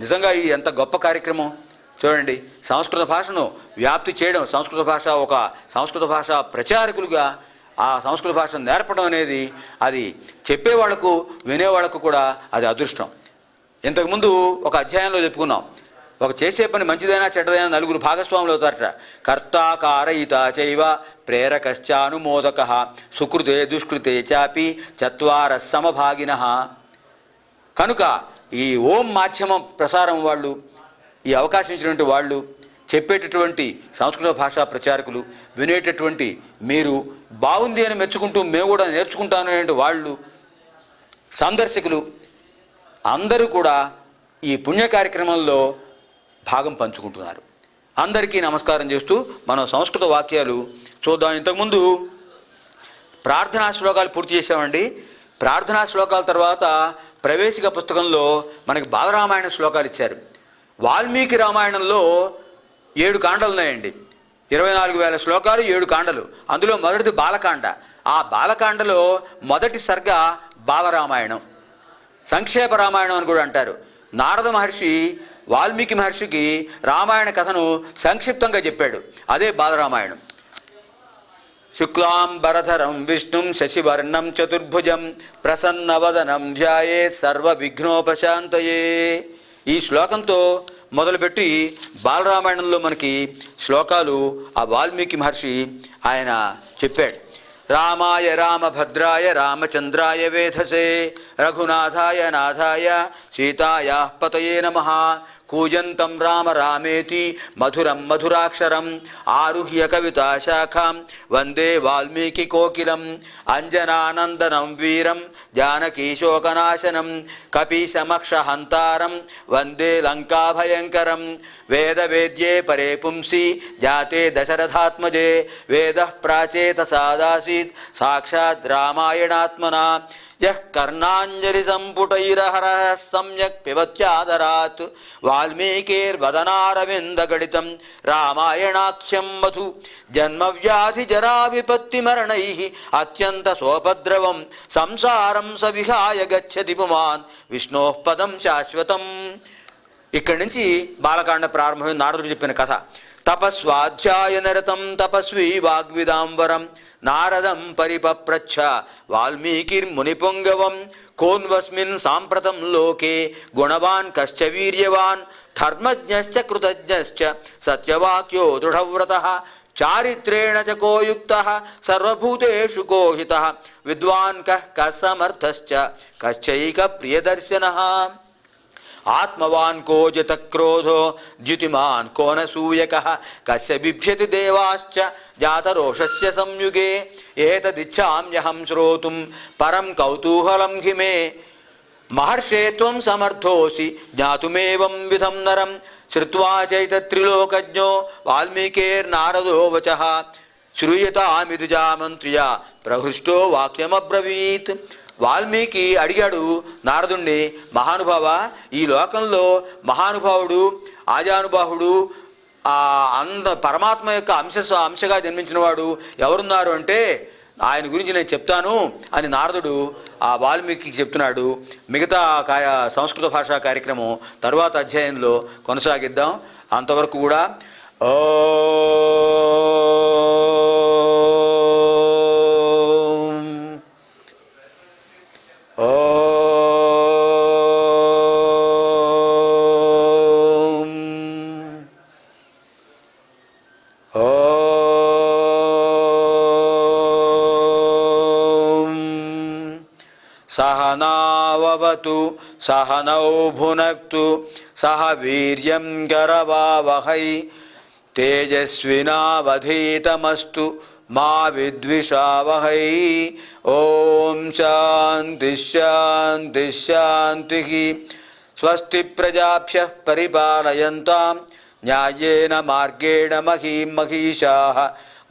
నిజంగా ఇది ఎంత గొప్ప కార్యక్రమం చూడండి. సంస్కృత భాషను వ్యాప్తి చేయడం, సంస్కృత భాష ప్రచారకులుగా ఆ సంస్కృత భాషను నేర్పడం అనేది అది చెప్పేవాళ్లకు వినేవాళ్లకు కూడా అది అదృష్టం. ఇంతకుముందు ఒక అధ్యాయంలో చెప్పుకున్నాం, ఒక చేసే పని మంచిదైనా చెడ్డదైనా నలుగురు భాగస్వాములు అవుతారట. కర్త కారయిత చైవ ప్రేరకశ్చానుమోదకః సుకృతే దుష్కృతే చాపి చత్వార సమభాగినః. కనుక ఈ ఓం మాధ్యమం ప్రసారం వాళ్ళు, ఈ అవకాశం ఇచ్చినటువంటి వాళ్ళు, చెప్పేటటువంటి సంస్కృత భాషా ప్రచారకులు, వినేటటువంటి మీరు బాగుంది అని మెచ్చుకుంటూ మేము కూడా నేర్చుకుంటాను అనేటువంటి వాళ్ళు, సందర్శకులు అందరూ కూడా ఈ పుణ్య కార్యక్రమంలో భాగం పంచుకుంటున్నారు. అందరికీ నమస్కారం చేస్తూ మనం సంస్కృత వాక్యాలు చూద్దాం. ఇంతకుముందు ప్రార్థనా శ్లోకాలు పూర్తి చేసామండి. ప్రార్థనా శ్లోకాల తర్వాత ప్రవేశిక పుస్తకంలో మనకి బాలరామాయణ శ్లోకాలు ఇచ్చారు. వాల్మీకి రామాయణంలో 7 కాండలు ఉన్నాయండి. 24,000 శ్లోకాలు, 7 కాండలు. అందులో మొదటిది బాలకాండ. ఆ బాలకాండలో మొదటి సర్గ బాలరామాయణం, సంక్షేప రామాయణం అని కూడా అంటారు. నారద మహర్షి వాల్మీకి మహర్షికి రామాయణ కథను సంక్షిప్తంగా చెప్పాడు. అదే బాలరామాయణం. శుక్లాంబరధరం విష్ణుం శశివర్ణం చతుర్భుజం ప్రసన్నవదనం ధ్యాయేత్ సర్వ విఘ్నోపశాంతయే. ఈ శ్లోకంతో మొదలుపెట్టి బాలరామాయణంలో మనకి శ్లోకాలు ఆ వాల్మీకి మహర్షి ఆయన చెప్పాడు. రామాయ రామభద్రాయ రామచంద్రాయ వేధసే రఘునాథాయ నాథాయ సీతాయాః పతయే నమః కూజంతం రామ రామేతి మధురం మధురాక్షరం ఆరుహ్య కవితాశాఖాం వందే వాల్మీకి కోకిలం అంజనానందనం వీరం జానకీశోకనాశనం కపీశమక్షహంతారం వందే లంకాభయంకరం వేదవేద్యే పరే పుంసి జాతే దశరథాత్మజే వేదః ప్రాచేతసాదాసీత్ సాక్షాత్ రామాయణాత్మనా యః కర్ణాంజలి సంపుటైరహరః సమ్యక్ పిబత్యాదరాత్ వాల్మీకిర్వదనారవిందగడితం రామాయణాఖ్యం మధు జన్మవ్యాధి జరా విపత్తి మరణైః అత్యంత సోపద్రవం సంసారం సవిహాయ గచ్చతి పుమాన్ విష్ణోః పదం శాశ్వతం. ఇక్కడి నుంచి బాలకాండ ప్రారంభమైన నారదుడు చెప్పిన కథ. తపస్వాధ్యాయ నిరతం తపస్వీ వాగ్విదాంబరం నారదం పరిపప్రచ్ఛ వాల్మీకిర్మునిపుంగవం కోన్వస్మిన్ సాంప్రతం లోకే గుణవాన్ కశ్చ వీర్యవాన్ ధర్మజ్ఞశ్చ కృతజ్ఞశ్చ సత్యవాక్యో దృఢవ్రతః చారిత్రేణ చ కో యుక్తః సర్వభూతేషు కో హితః విద్వాన్ కః సమర్థశ్చ కశ్చైక ప్రియదర్శనః ఆత్మవాన్ కో జతక్రోధో ద్యుతిమాన్ కోనసూయకః కస్య బిభ్యతి దేవాశ్చ జాతరోషస్య సంయుగే ఏతదిచ్ఛామ్యహం శ్రోతుం పరం కౌతూహలం హి మే మహర్షే త్వం సమర్థోసి జ్ఞాతుమేవం విధం నరం శ్రుత్వా చైతత్రిలోకజ్ఞో వాల్మీకేర్నారదో వచః శ్రూయతామితి జామంత్ర్యా ప్రహృష్టో వాక్యమబ్రవీత్. వాల్మీకి అడిగాడు నారదుణ్ణి, మహానుభావ, ఈ లోకంలో మహానుభావుడు ఆజానుబాహుడు పరమాత్మ యొక్క అంశగా జన్మించినవాడు ఎవరున్నారు అంటే ఆయన గురించి నేను చెప్తాను అని నారదుడు ఆ వాల్మీకి చెప్తున్నాడు. మిగతా సంస్కృత భాషా కార్యక్రమం తరువాత అధ్యాయంలో కొనసాగిద్దాం. అంతవరకు కూడా సహనావతు సహనౌ భునక్తు సహ వీర్యం కరవావహై తేజస్వినావధీతమస్తు మా విద్విషావహై. ఓం శాంతి శాంతి శాంతి. స్వస్తి ప్రజాభ్యః పరిపాలయంతాం న్యాయేన మార్గేణ మహీం మహీషాః.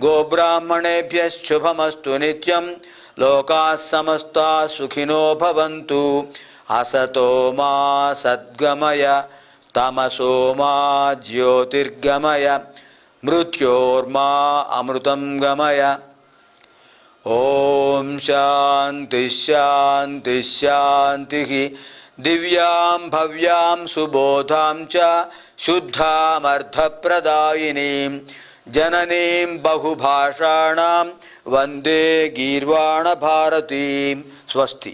గోబ్రాహ్మణేభ్యः శుభమస్తు నిత్యం. లోకాः సమస్తాः సుఖినో భవంతు. అసతో మా సద్గమయ తమసో మా జ్యోతిర్గమయ మృత్యోర్మా అమృతం గమయ. ఓం శాంతి శాంతి శాంతి. దివ్యాం భవ్యాం సుబోధాం చ శుద్ధామర్థప్రదాయినీం జననీం బహుభాషాణాం వందే గీర్వాణ భారతీం. స్వస్తి.